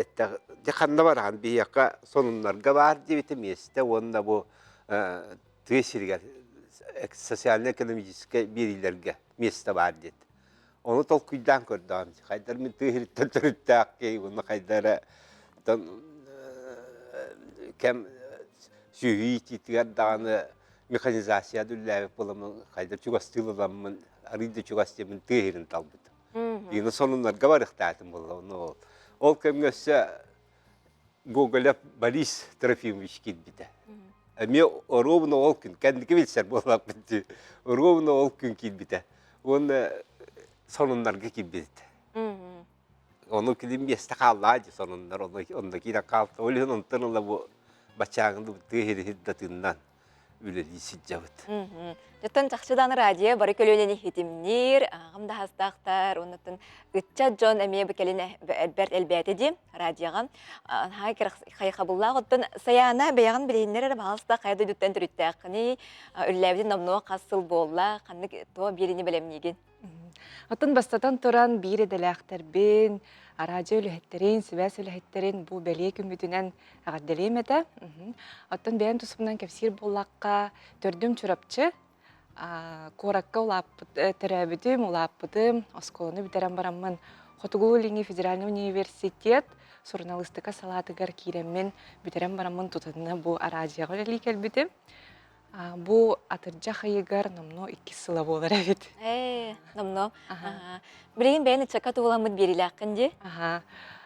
қанна барған бейаққа сонынларға бар дебеті месті. Онда бұл түйесіргер социально-экономический берилерге месті бар деді. Оны тол күйдан көрді. Қайдар мен түйіріттен түрітті ақкей. Оны қайдары кәм сүйі титігер дағаны механизация дүлләбі боламын, қайдар чугастылыламын, арыйды чугастемін түйірін талбыды. Ені сонынларға барықтатым болды. Ол кәмгесі Гоголев Борис Трофимович кетбеді. Мен ровно ол күн, кәндікі белсер болап бітті, ровно ол күн кетбеді. Оны сонынларға кетбеді. Оны келем бесті қалады сонынлар, онда кейді қалды. Олен ұнтырынла бұл бачағынды түйірі хиддатыннан үлелесі жабыд. Жаттан жақшыдан радио бары көлөлені хетімнер, ағымда хастақтар, онытын үтча жон әме бікеліне әлбәрт әлбәті де радиоға. Қайқа бұлла ғыттын саяна бәяғын білейінлер бағалыста қайды дүттен түрітті ақыны, үлләбіден намнуға қасыл болла, қанның тоға беріне білемнеген. Атын бастатан тұран бір еділәқтер бен, радио үліхеттерін, сібәс үліхеттерін бұл бәле күмітінен ағадделейм әті. Атын бәйін тұсымынан кәпсір болаққа төрдім чұрапчы, Коракка терабитим, улаппытым, осколаны битерен бараммын. Хотугулинги федеральный университет, журналистика салатыгар киреммен битерен бараммын тутанны бу радиоға лили келбитим. Бу атыржа хайыгар намно 2 сыла болар әбит. Намно. Біреген бәйін үтсақа туғыламыд берілі ақынде?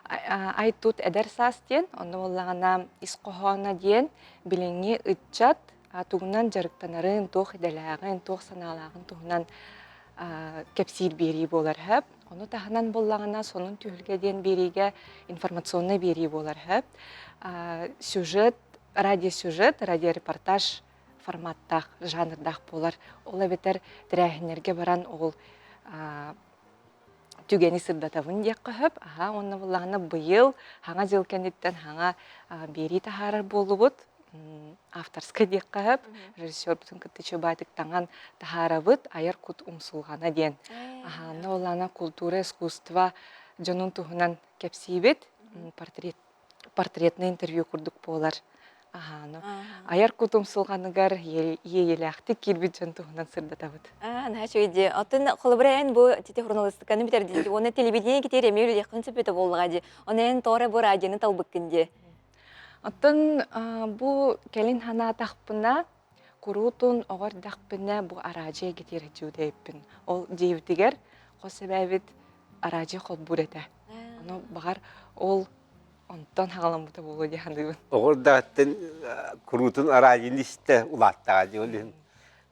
Айтут әдер састен, онды болағана исқоғана ден біліңе үтчат, туғынан жарықтанарын, тоқ еделәғын, тоқ саналағын туғынан кәпсир бері болар әп. Оны тағынан болағына сонын түйілгеден беріге информационны бері болар әп. Сюжет, радиорепортаж форматтақ, жанрдақ болар. Ол әбетер дірәхінерге баран ол түгені сырдатавын дек қығып. Оны болағына бұйыл, хаңа жылкендеттен хаңа бері тағарар болу бұд. авторска дек қағып, режиссер бүтін күтті чөбайтық таңан тахарабыт аяр күт умсулғана ден. Аханы олана культура, искусство жонун туһунан кепсибет, портретный интервью курдук болар. Аяр күт умсулғаныгар елеләхті кирбит жон туһунан сырдатабыт. Наша үйде. Атын қолыбырайын бұл тете журналистиканы бітерді. Оны телевидение кетер емеулі яқын сөпеті болыға де. Оны торы бұл радионы талбықкінде. Атын бұл келін хана тақпына, құрутын оғыр дақпына бұл аражия кетер жудайыппын. Ол дейбітігер, қосы бәбіт аражия қол бұреті. Оны бағар ол онтан хағаламыты болу дейхандығын. Оғыр дағыттын құрутын аражин істі ұлаттаға де олын.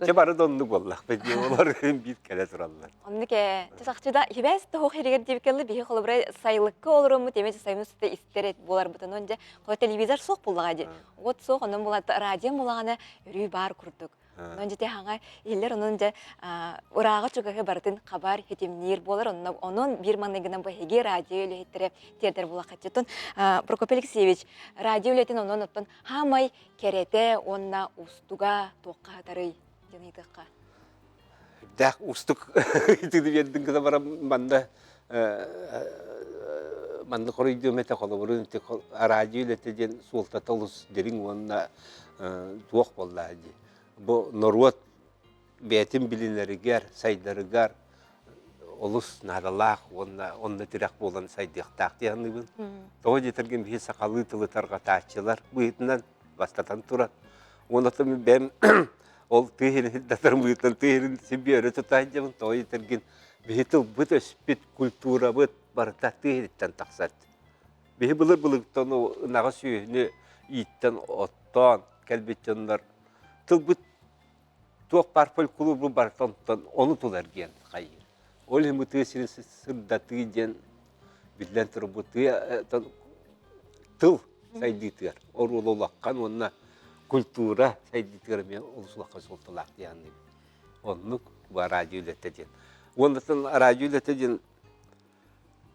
Чебары донды боллақ бәде олар бит кәлі тұралар. Оны ке, тесақчыда ебәс тоқ ерегер дебекелі бейі қолыбырай сайлыққа олырымы теметі сайымын сүтті істерет болар бұтын. Онде қой телевизор соқ болуға де. От соқ, оның болады радио болағаны үрүй бар күрдік. Онде те хаңа елер оның де ұрағы чүгігі бардың қабар хетемнер болар. Оның бір маңнығынан бұхеге радио өлі хеттері тердер болақ қаттетін. Прокоп Алексеевич, радио өлетін оның оттын хамай керете онна устуға тоққа тарый. Дәқ ұстық етігі бердің кіда бара манда қорайды өметі қолы бұрын радио өлеті ден суылтата ұлыс дерің онына туақ болды әді. Бұл Норвот бәтін білінерігер, сайдарығар ұлыс надалақ, онына тірек болан сайдықтақ дейіні бұл. Тоғы жетірген бей сақалы тылытарға тәтшілер бұйытынан бастатан тұрады. Онатын бәм ол тыйын датар мыйтан тыйын себе өрөтө тайжабын той терген бетил бут өспит культура бут барта тыйыттан таксат. Бе булыктан нага сүйүнү иттен оттон келбетчондар тыл бут ток парпол клубу бартан оны туларген кайыр. Ол эми тыйын сырда тыйын билен турбуты тыл сайдытыр. Орулулаккан онна культура сайдиттермен улсулакка солтулак дияны. Оннук ба радио летеден. Оннан радио летеден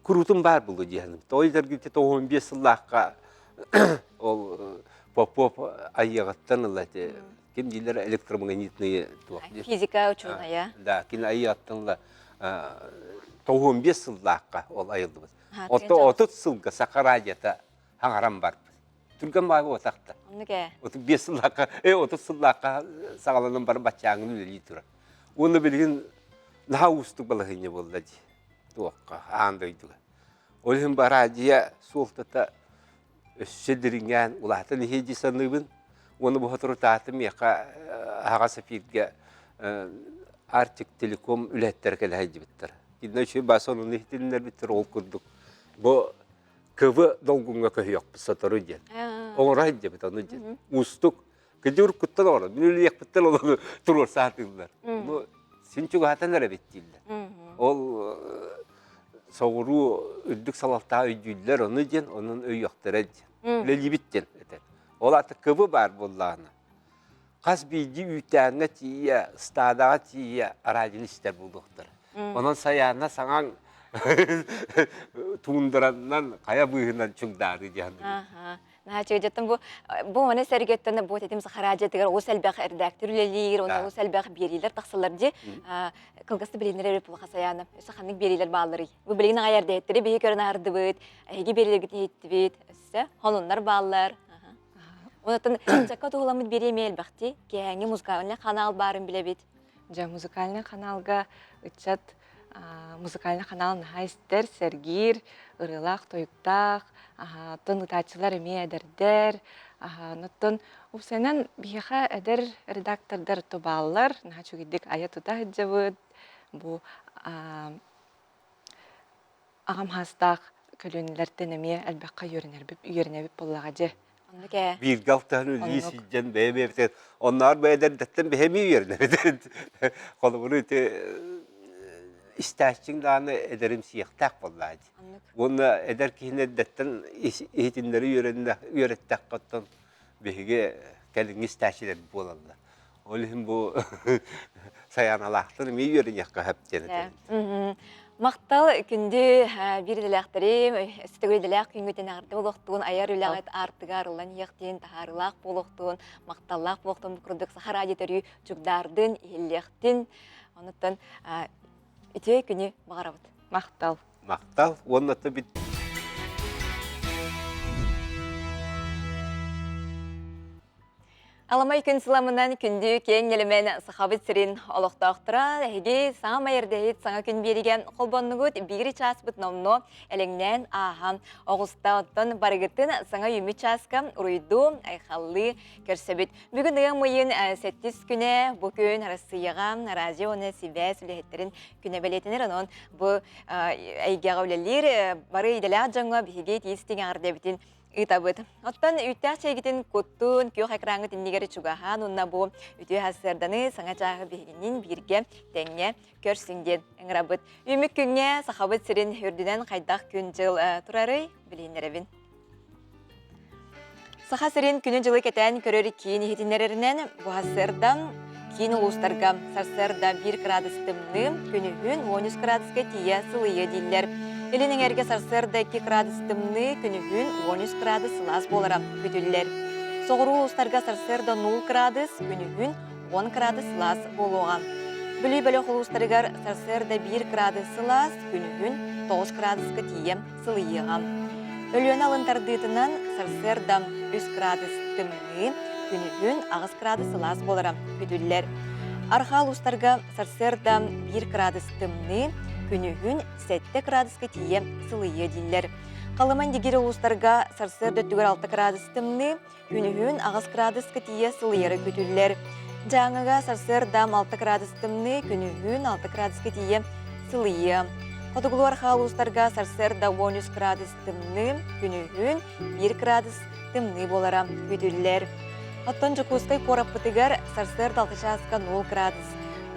курутун бар булу дияны. Тойдар гите 15 жыллакка ол поп аягаттан лате. Ким дилер электромагнитный туак. Физика ученая. Да, кин аягаттан 15 жыллакка ол айылдыбыз. Ото сылга сакарадията хаңарам бар. Түрген бағы отақты. Онныке? 30 сыллаққа сағаланын бар бачаңын өлі тұры. Оны білген наға ұстық балығыне болды де. Тоққа, аңдойдығы. Олың бар адия солтата өссөдірінген ұлатын хеди саныбын. Оны бұғатыры татым еқа аға сапирге Артик Телеком үлеттер кәлі хайды біттір. Кедіне үші басонын ехтелінер біттір ол күрдік. Бұл кывы долгунга кыйок сатыры ден. Оңрай деп аны ден. Устук кедер куттан ора. Мен өлек биттен оны турор саатылдар. Бу синчуг хатанар беттилдер. Ол соғыру үрдік салалта үйдүллер оны ден, onun өйөктөрө ден. Лелибиттен этер. Ол аты кывы бар болланы. Каз биди үтәңе тие, стадага тие арадин истер булдуктар. Onun саяна саңаң туындыраннан қая бұйынан чүңдары дияны. Наһа жеттім бұл оны сәргеттені бұл етеміз қаражетігер ол сәлбәқ әрдәктірілер, оны ол сәлбәқ берейлер тақсылар де қылғысты білінер әріп бұл қасаяны. Өсі қанық берейлер балыры. Бұл білігінің аяр дәйттірі бейі көрін арды бұд, әйге берейлер кетті бейт, өсі қолынлар балылар. Онытын жаққа тұғыламыд беремей әлбәқті, кәңі музыкальный канал барын біле бейт. Музыкальный каналға үтчат музыкальный канал нахайстер, сергир, ырылақ, тойықтақ, тон ұтатшылар еме әдірдер. Ноттон ұпсайнан бейіға әдір редактордар тұбалылар, наға чөгедік аят ұта ғыджабыд. Бұл ағам хастақ көлінлерден еме әлбәққа үйерінәбіп болуға же. Bir galtan ölüyü sizden beğenmeyip, onlar beğendirden beğenmiyor. Kolu bunu İstəşçin dağını ederim siyaqtaq vallahi. Onu eder ki nedetten eğitimleri öğrettik qattan bege kelin istəşçiler bolanlar. Olhim bu sayanalaqtın mi yörün yaqqa hep denet. Мақтал күнді бір діләқтерім, үстігіл діләқ күнгітен ағырды болуқтуын, аяр үләғет артыға арылан еқтен, тағарылақ болуқтуын, мақталлақ болуқтуын бұқырдық сахар адетері жүгдардың, еллектен, оныттан үте күні бағарабыд. Мақтал. Мақтал, оның аты бит. Аламай күн сыламынан күнді кен елімен сақабыт сірін олықтақтыра, әйге саңа майырдейт саңа күн береген қолбоннығыт бігірі час бұт номно әліңнен ағам. Оғыста оттан барығыттын саңа үмі часка ұруйду айқаллы көрсөбіт. Бүгін ұйын мұйын сәттіс күні бүкін Россияға радионы сибә сүліхеттерін күні бәлетінер. Оның бұл әйге ғаулелер бары иделі жаңа бігі тейістеген ардебітін Итабыт. Оттан үттәк чәйгітін көттін, күйіқ әкраңы тіндегері чугахан, онна бұл үті хасырданы саңа жағы бігінен бірге тәңе көрсіңден әңірабыт. Үмік күнге сақабыт сірін үрдінен қайдақ күн жыл тұрары білейінеребін. Сақа сірін күні жылы кетен көрері кейін етінерерінен бұл хасырдан кейін ұлыстарға сарсырда 1 градустымны күнігін 13 градусқа тие сылые дейлер. Елінің әрге сарсырда 2 градустымны күнігін 13 градус сылас болара күтілер. Соғыру ұлыстарға сарсырда 0 градус күнігін 10 градус сылас болуға. Бүлі-бөлі ұлыстарығар сарсырда 1 градус сылас күнігін 9 градусқа тие сылыйыға. Өліен алынтардытынан сарсырда 3 градустымны күнігін 9 градус сылас болара күтілер. Архал ұлыстарға сарсырда 1 градустымны күнігін 7 градусқа тие сылые дейлер. Қалыман дегері ұлыстарға сарсырда 6 градустымны күнігін 9 градусқа тие сылыері күтілер. Жаңыға сарсырда 6 градустымны күнігін 6 градусқа тие сылые. Қотығылу архал ұлыстарға сарсырда 13 градустымны күнігін 1 градустымны болара күтілер. Оттан жүкускай қораппытығар сарсырда 6 жасқа 0 градус.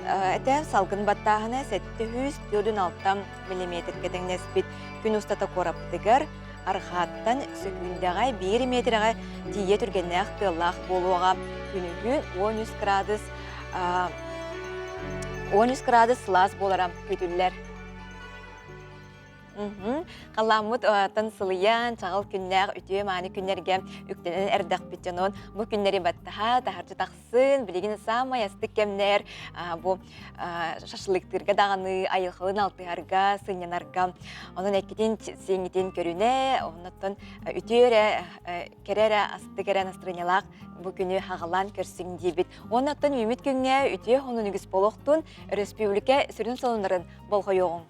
Әтән салғын баттағына 704-6 мм кәдіңнес күн ұстата қораппытығар архаттан сөкіндіғай 1 метрға тие түргенне ақтылақ болуға күнігін 13 градус сылас болара күтілер. Қаламыд атын сылыян, чағыл күннәр, үтіе маны күннерге үктенен әрдәқ бітченон. Бұ күннері баттыға, тахарчы тақсын, білеген самай астық кемнер, бұ шашылықтырға дағаны, айылқылын алтығарға, сынянарға. Оның әкетен сеңітен көріне, оннаттан үтіері, керері, астық керен астырынялақ, бұ күні хағалан көрсің дейбіт. Оннаттан үміт күнге үтіе оның үгіз болуқтың, республика сүрін сонындарын болға yoğun.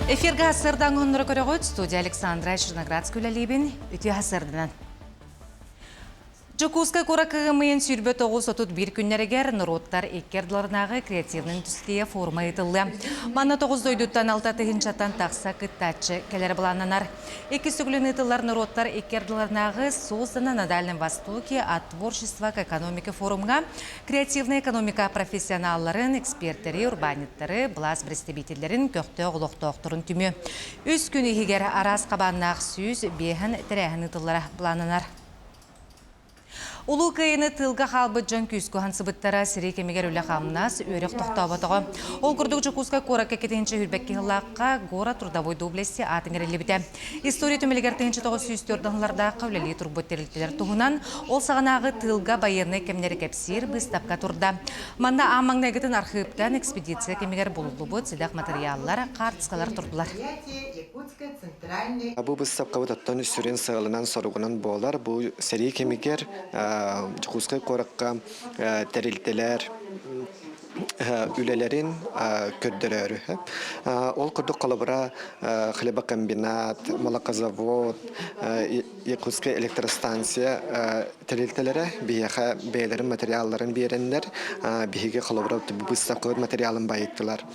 Эфирға асырдан ғыныры көріғыт, студия Александра Шырноградск үләлейбін үті асырдынан. Жокуска коракығымын сүрбі 9-31 күннерігер нұроттар еккерділерінағы креативнің түстеге форма етілі. Манна 9-дойдуттан 6-тығыншаттан тақса күттачы кәлер бұлананар. Екі сүгілін етілер нұроттар еккерділерінағы создана на Дальнем Востоке от творчества к экономике форумға креативный экономика профессионалларын, эксперттері, урбаниттері, бұлас брестебетелерін көқті оғылықтоқтырын түмі. Үз күні егер арас қабаннақ сүйіз бейхін тірәхін етілері бұлананар. Улу кайыны тылға қалбыт жон күйіскі хансыбыттара сірей кемегер үлі қамнас өрек тоқтабатығы. Ол күрдік жүкузға кора кәкетенші үрбәкке ғылаққа гора трудовой дублесі атыңырелі біті. История түмелігер тәйінші 904-дыңларда қаулелі турботтерілтелер тұғынан ол сағанағы тылға байырны кемнері кәпсер бұстапқа тұрда. Манда амаңнағытын архивтан экспедиция кемегер болулы бұд сідақ материаллар, қартысқалар тұрдылар. Бұл бұстапқа бұдаттан үсірен сағылынан сұрғынан болар. Бұл сәрей кемегер Жықусқай қораққа тәрілтелер үлелерін көддірері. Ол күрдік қалабыра хлебокомбинат, молокозавод, Якутская электростанция тәрілтелері бейеға бейлерін материалларын берендер бейге қалабыра бұстапқылар материалын байыттылар.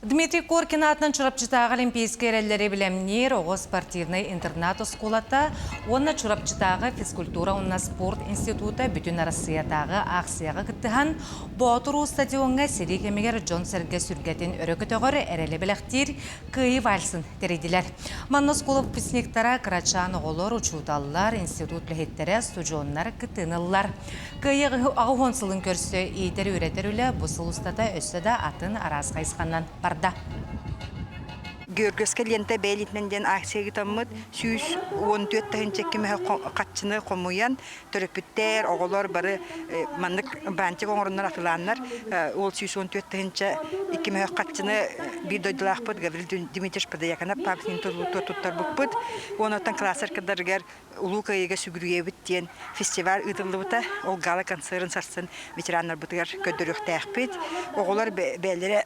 Дмитрий Коркин атынан чурапчытағы олимпийский әрелері білемнер оғы спортивный интернат осколата, онна чурапчытағы физкультура, онна спорт института бүтін Россиятағы ақсияғы күттіған Боатуру стадионға сері кемегер Джон Серге сүргетін өрөкі тоғыры әрелі біліқтер күйі вальсын терейділер. Манна сколы піснектара Крачан оғылар, учуталылар, институт лехеттері, студионлар күттінылар. Күйі ағуонсылын көрсі ейтер үйретер үлі бұсыл ұстата өссіда атын араз қайсқаннан барда. Görgöske lente belitmenden aksiyagi tammıt süs 14 tahınçakime katçını komuyan töröpütter oğullar barı manlık bence onurundan atılanlar ol süs 14 tahınça ikime katçını bir doydulak pıt Gavril Dimitriş pıda yakana papsinin tuttar bu pıt ondan klasar kadar ger ulu kayıga sügürüye bitten festival ıdıllı bıta ol gala konserin sarsın veteranlar bıtıgar ködürük tähpit oğullar belere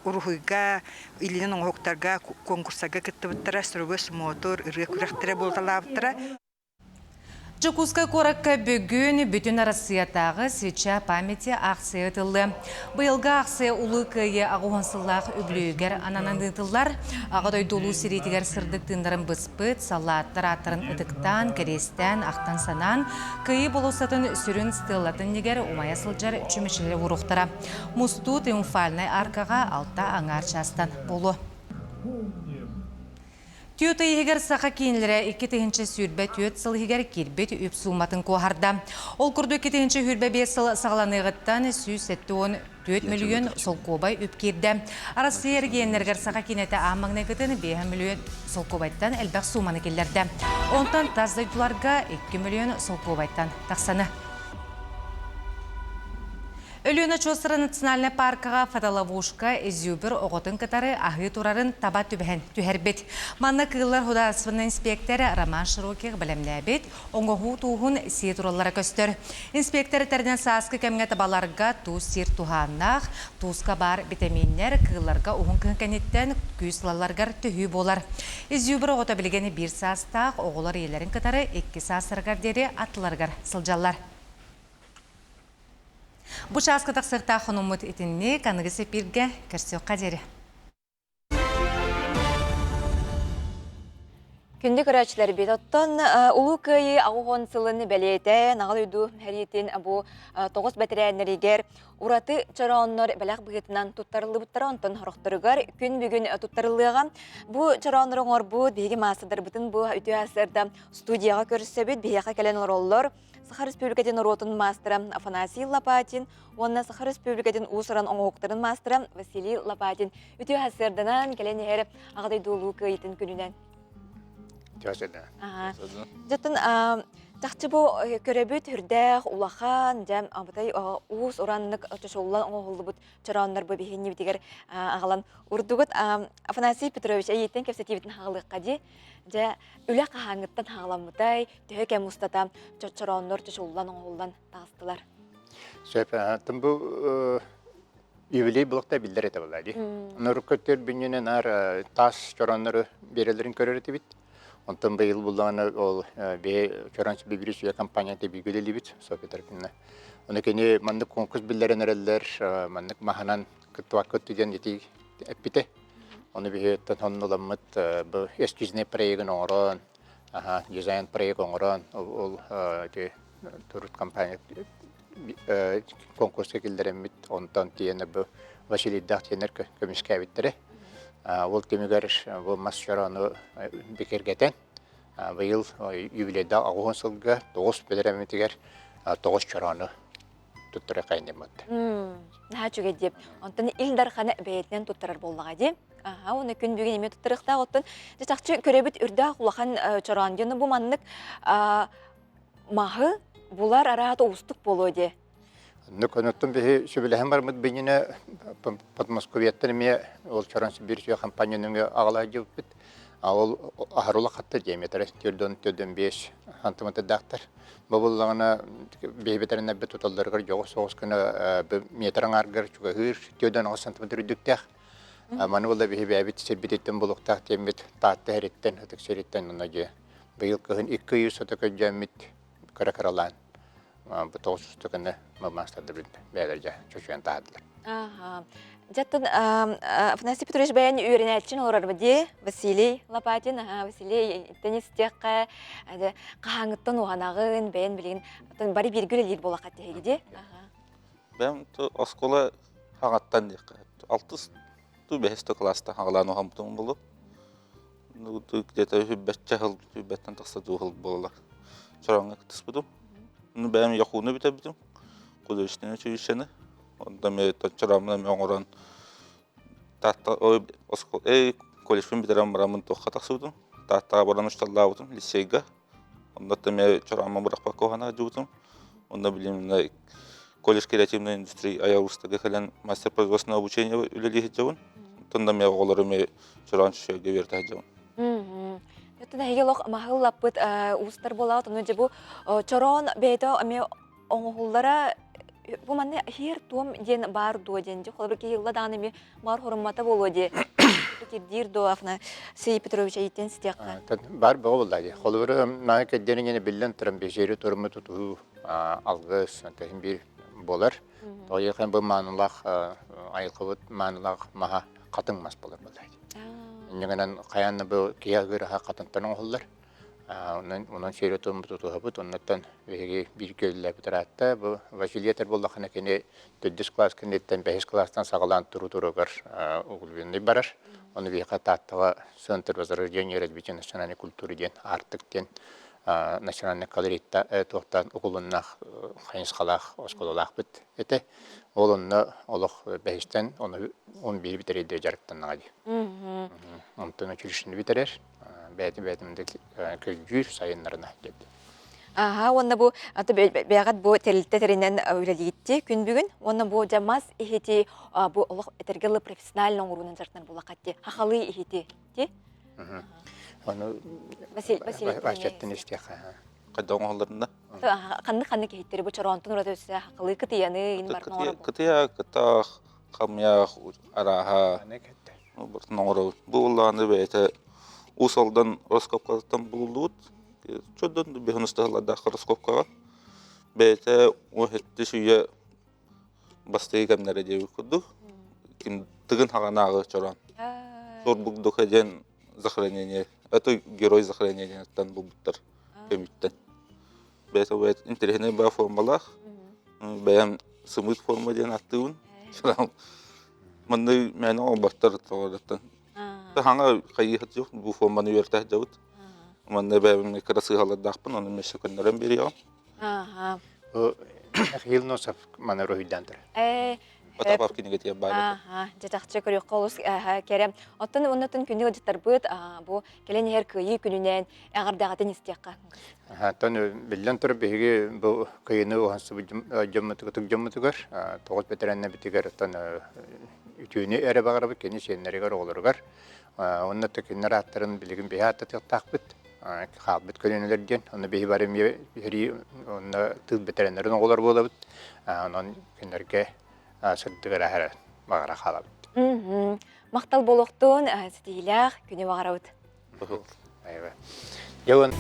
uruhuyga ilinin oğuktar конкурсага кыттыбыттара строгос мотор ыры күрәхтәре булталабыттара. Жукуска коракка бүгін бүтін Россиятағы свеча памяти акция етілді. Бұйылға акция улы күйе ағуансылақ үблігер ананандытылар, ағыдай долу сиретігер сырдық тындарын бұспыт, салаттар аттарын үдіктан, керестен, ақтан санан, күйе болусатын сүрін стыллатын негер умая сылжар чүмешілі ұрықтара. Мусту триумфальный аркаға алта аңар частан болу. Түйоты егер сақа кейінлері 2-тігінші сүрбе түйет сыл егер келбет үп суматын қоғарда. Ол күрді 2-тігінші хүрбе 5 сыл сағаланығыттан сүйс 4 миллион сол қобай үп керді. Арасы ергенлергер сақа кейінеті амаңны күтін 5 миллион сол қобайттан әлбәқ суманы келдерді. Онтан таздайдыларға 2 миллион сол қобайттан тақсаны. Өліні Чосыры национальный паркыға фотоловушка Эзюбер оғытын кытары ағы турарын таба түбән түхәрбет. Манна кыллар худаспының инспекторы Роман Широких білімләбет, оңғығу туғын сие туралары көстір. Инспекторы тәрден саскы кәмге табаларға туз сир туғаннақ, тузқа бар витаминнер кылларға оғын кәнеттен күйсілаларғар түхүй болар. Эзюбер оғыта білгені бір састақ оғылар елерін кытары 2 састырғар дері атыларғар сылжалар. Бұ часқы тақсықта қонымыт етінне қанығысы бірге көрсеу қадері. Күнді көрәчілер бет оттан ұлы көйі ағуған сылыны бәлейті нағыл үйді әретін бұ 9 бәтірәнерігер ұраты чаранлар бәләқ бұғытынан тұттарылы бұттары онтан ғырықтырығар күн бүгін тұттарылыға бұ чаранларың ор бұ бейгі масыдар бұтын бұ үті әсірді студияға көрсебет бейіға кәлен ороллар Сахар Республикаден уротын мастера Афанасий Лопатин, онна Сахар Республикаден усыран оңоқтырын мастера Василий Лопатин. Үті әсірдінен кәлен әрі ағадай долу көйтін күнінен. Жаттын, тақчы бұ көребіт үрдәқ, улахан, жәм, абытай уыз оранлық чашоллан оңғылды бұд чаранлар бұ бейхенне бітігер ағалан ұрдығыт. Афанасий Петрович әйеттен кәпсеті бітін ағылыққа де, жа үлі қағаңыттан ағаламыдай, түйе кәм ұстата чаранлар чашоллан оңғылдан тағыстылар. Сөп, тым бұ юбилей бұлықта білдер еті болады. Нұры көттер бүнінен әр тас чаранлары берелерін көрер еті біт. Онтан бейіл бұлдағаны ол чараншы бейбірі сүйе компанияты бейгілі бит, София тарапында. Оны кені мандық конкурс білдерін әрелер, мандық маханан күттуақ көттіден еті әппіті. Оны бейттен оның оламыд эскизіне проегін оңыран, дизайн проег оңыран, ол тұрут компания конкурс кекілдерін бит, онтан тиені бұл Василий Дақ тенер көміске әбіттері. Ол кемегер бұл мас чараны бекергетен, бұл юбилейда ағуын сылға 9 бәдіреметігер 9 чараны тұттыры қайындематты. Наға чүге деп, онтан илдар қаны бәйетінен тұттырар болдыға деп. Оны күн бүгін еме тұттырықта оттын. Жастақчы көребіт үрді құлақан чараны дені бұл маннық мағы бұлар арағаты ұстық болу де. Нүкөнөттөн бихи сөбіләһен бармыд бейіне Подмосковияттан еме ол чарансы бір сүйе компанияның ағалай жауып бит. Ол ахарула қатты диаметрі түрден 5 сантиметр дақтар. Бұл бейбетеріне бі тұталдырғыр жоғы соғыз күні метрің арғыр чуға ғыр түрден 10 сантиметр үдіктәқ. Маны ол да бихи бәбет сербететтен болуқтақ тембет таатты әреттен, өтік сереттен ұна же. Бұйыл кығын 200 өтікі жәмет көрі-көралан. Bu toğuz üstüğünü mımastadı bәлерге çöşüyen tağdılar. Жаттын Афанасий Петрович баян үйренәтчін олар бәде Василий Лопатин, Василий теннистекка қағаңыттан оғанағын баян білген бары бергілі лейд бола қатты егеде. Бәм оскола хағаттан дейкі. 6-5 класста хағылан оған бұтын болу. Где-то хүббәтчі ғыл, хүббәттен тақса дұғыл болалар. Чараңға күтіс бұдым. Бәм яқуыны біті бітім. Құдырыштың өчүйішені. Онда мен чарамына мен оңыран колледжбен бітерен барамын тоққа тақсы бұдым. Таттаға баран ұшталла бұдым, лицейға. Онда мен чарамын бұрақ баққа оғана жүбітім. Онда білем, колледж креативной индустрии Аярустага халан мастер производственного обучения үлелі жауын. Тонда мен оғыларыме чаран шүйеге верті жауын. Өттін әйгелоқ мағыл лаппыт ұстар болауы, тұны же бұл чаран бәйті әме оңғылдара bu manne her tuam den bar do denji xol bir yilla danimi mar hormata bolodi kirdir do afna Sey Petrovich ayten stiqqa Бар болду. Холбары наа кеддерин билен турам бежери турму туту алгыс тәһин бир болар. Тоyыкын бу манлах айкыбыт манлах маха катыңмас болар булды. Нигенен каянны бу киягыр ха катынтан холлар. Онан шере турму туту хабыт оннан веге бир көлләп битерәтте. Бу Василиятер булдахына кене 4 класс кенеттен 5 класстан сагалан туругар угулбенди барар. Оны бейқа таттыға Центр возрождения развития национальной культуры ден артык ден национальный колоритта тоқтан ұғылыннақ қайынсқалақ осқолалақ біт. Әті олынны олық бәйістен оны 11 бітерейді жарықтан нағады. Онтын өчілішінді бітерер, бәйтімді көлгүйір сайынларына деді. Онна бу бәгат бу телтеринен үлелитти күн бүгүн. Онна бу жамас ихити бу олох этергелы профессиональный урунун жартан булакатти. Хахалы ихити, ти? Оны Василий истеха. Кайдан оңоларында? Канды кехиттери бу чоронтун урат өсө хакылы кытыяны ин бар нора. Кытыя, кытах, камя, араха. Бу нора. Бу улланы бәйте усалдан Роскопкадан булдут. Чөддөн бехөнүстәләрдә хороскопка бәйте уһетти шуя бастыгы кемнәре дип курду. Ким тыгын хаганагы чоран. Зор бугдык ден захоронение. Это герой захоронения тан булдыр. Кемиттен. Бәйте бәйт интересный ба формалах. Бәям сымыт форма ден аттыгын. Чоран. Монды мәне обаттар тоғырдан. Ханга кайыхат жок бу форманы верте жабыт. Манна бәбімне красы халаддақпын, оны меші күндерін бері яғым. Хилносов мана рохиддантыр. Батапар кенеге тия бары. Жатақчы көрек қолыс кәрем. Оттын оннатын күнді жаттар бұд, бұл келен әр көйі күнінен әғардағатын істеққа. Тон білден тұрып бейге бұл көйіні оғансы жоммытығар, тоғыз бетеренне бітігер, үтүйіні әрі бағарабы, кені сенлерігер оғылырғар. Оннаты күннер аттарын білігін бейі атты тақтақ Халбет көлөнөлөрдөн, оны бейі барым ери, оны тыл бетеренлерін оғылар болабыд, онын күндерге сұрдығыр әхәрі бағара қалабыд. Мақтал болуқтың сетейләқ күні бағарабыд. Еуін.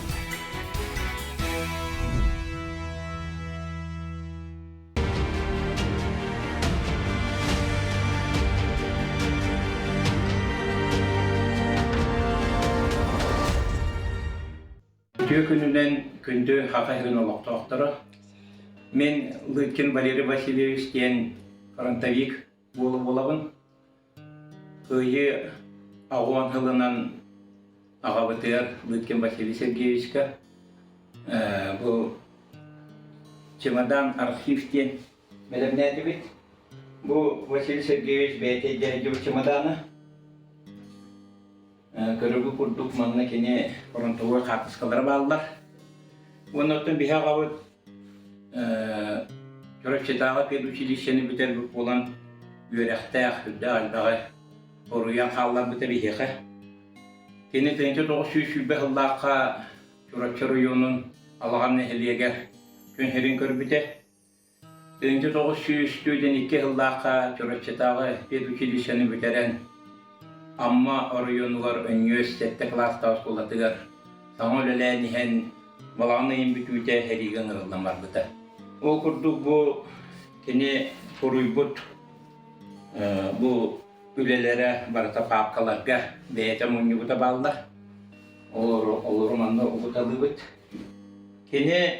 Күнүнен күндө хакайрын олоқтоқтыры. Мен Лыткин Валерий Васильевич ден фронтовик болабын. Күйі ағуан хылынан ағабытыр Лыткин Василий Сергеевичка. Бұл чемодан архивтен мәлімнәді бет. Бұл Василий Сергеевич бәйте дәрежі чемоданы. Көрігі күрдік маңына кене фронтовой қақысқалар балылар. Оннаттан бейі ағабыт Көріпчетаға педучилищені бітер бүк болан өрәқтәқ үдді алдағы оруян қаллар бітер ехеқі. Кені 1900 жыллаққа Көріпче районын алған нәхелегер күн херін көрбіте. 1902 жыллаққа Көріпчетаға педучилищені бітерен Amma orayonlar üniversitede klasta oskolatıgar. Sana öyle nihen balağınayım bütüte herigen ırıldan var bıta. O kurduk bu kene koruybut Bu ülelere barata papkalarga beyete munyu bağlar. Olur manna ubutalıbıt. Kini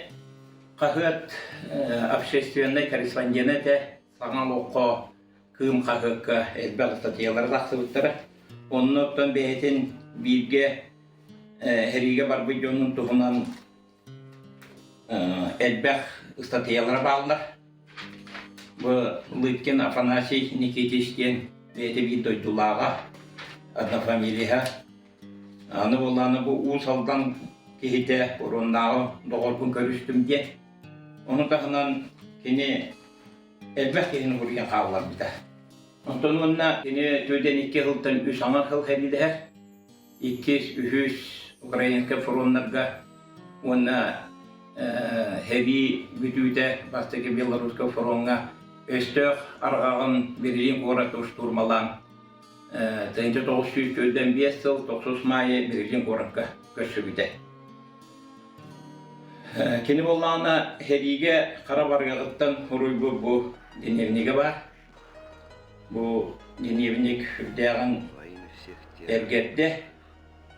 kahıt общественной корреспонденте саңал оқо кым kahıkka elbel statiyalar laqsıbıttara. Ondan beyetin bilge herige бар videonun tuhunan elbek statiyalara bağlar. Bu Лыткин Афанасий Никитичтен beyete bir doydulağa adına familiya. Anı olanı bu usaldan kihite orundağı doğru görüştüm diye. Onun tahınan kini elbek kihini buraya kağlar bir de. Ondan onunla kini töyden 2 yıldan 3 anar yıl herideher. 2-3 Ukrayinske fronlarga ona hevi güdüde bastaki Belaruska fronga östök arağın Berlin korak uçturmalan 1900'den 5 yıl 9 Mayı Berlin korakka göçübüde. Kini bollağına herige Karabargağıttan huruybu bu dinevnige var. Bu dinevnik hürdağın ergette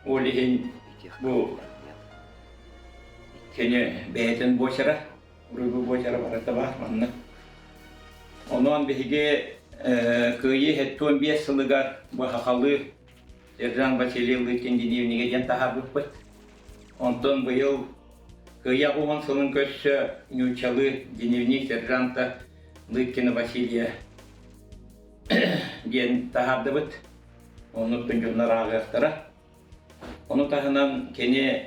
olihin bu kini beyetin boşara huruybu boşara barata var manna. Onun behige kıyı hetton 5 yılıgar bu hakalı Serjan Vasiliyev'li dinevnige gen tahabık bıt. Ondan bu yıl Kıya olan sılın köşü Nüçalı dinevnik Serjanta Лыткина Василия diyen tahabdı bıt. Onu tüncünler ağaçlara. Onu tahınan keni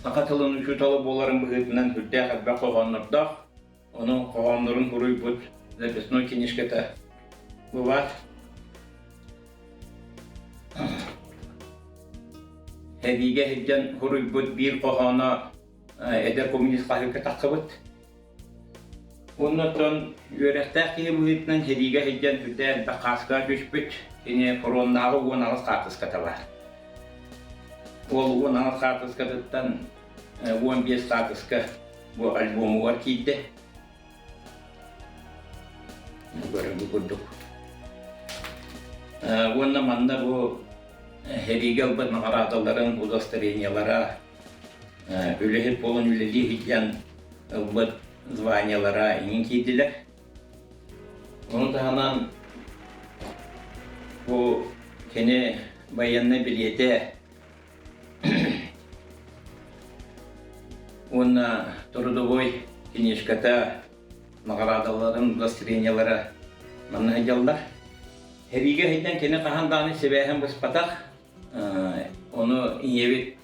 sakatılın uçutalı boların bıhıtından hüddek etbek koğanlıqdaq. Onun koğanların huruy bıt. Zapesno kinişkete bu var. Hediye hidden huruy bıt bir koğana eder komünist kahveke takıbıt. Ondan yörekte ki bu hitnen hediye hidden hüddek bakaska düşbüt. Yine koronnağı 16 kartıskata var. Ol 16 kartıskatından 15 kartıska bu albumu var kiydi. Bu kurduk. Ondan manda bu hediye albet nagaradaların uzastarenyalara ülehip olan üleli hidden albet zvanyalara inin kiydiler. Onu da hemen bu kene bayanına biliyete ona Трудовой книжката наградаларын удостоверениялары манна жалдар. Хериге хейден кене каханданы себеһен быспатах. Onu иевит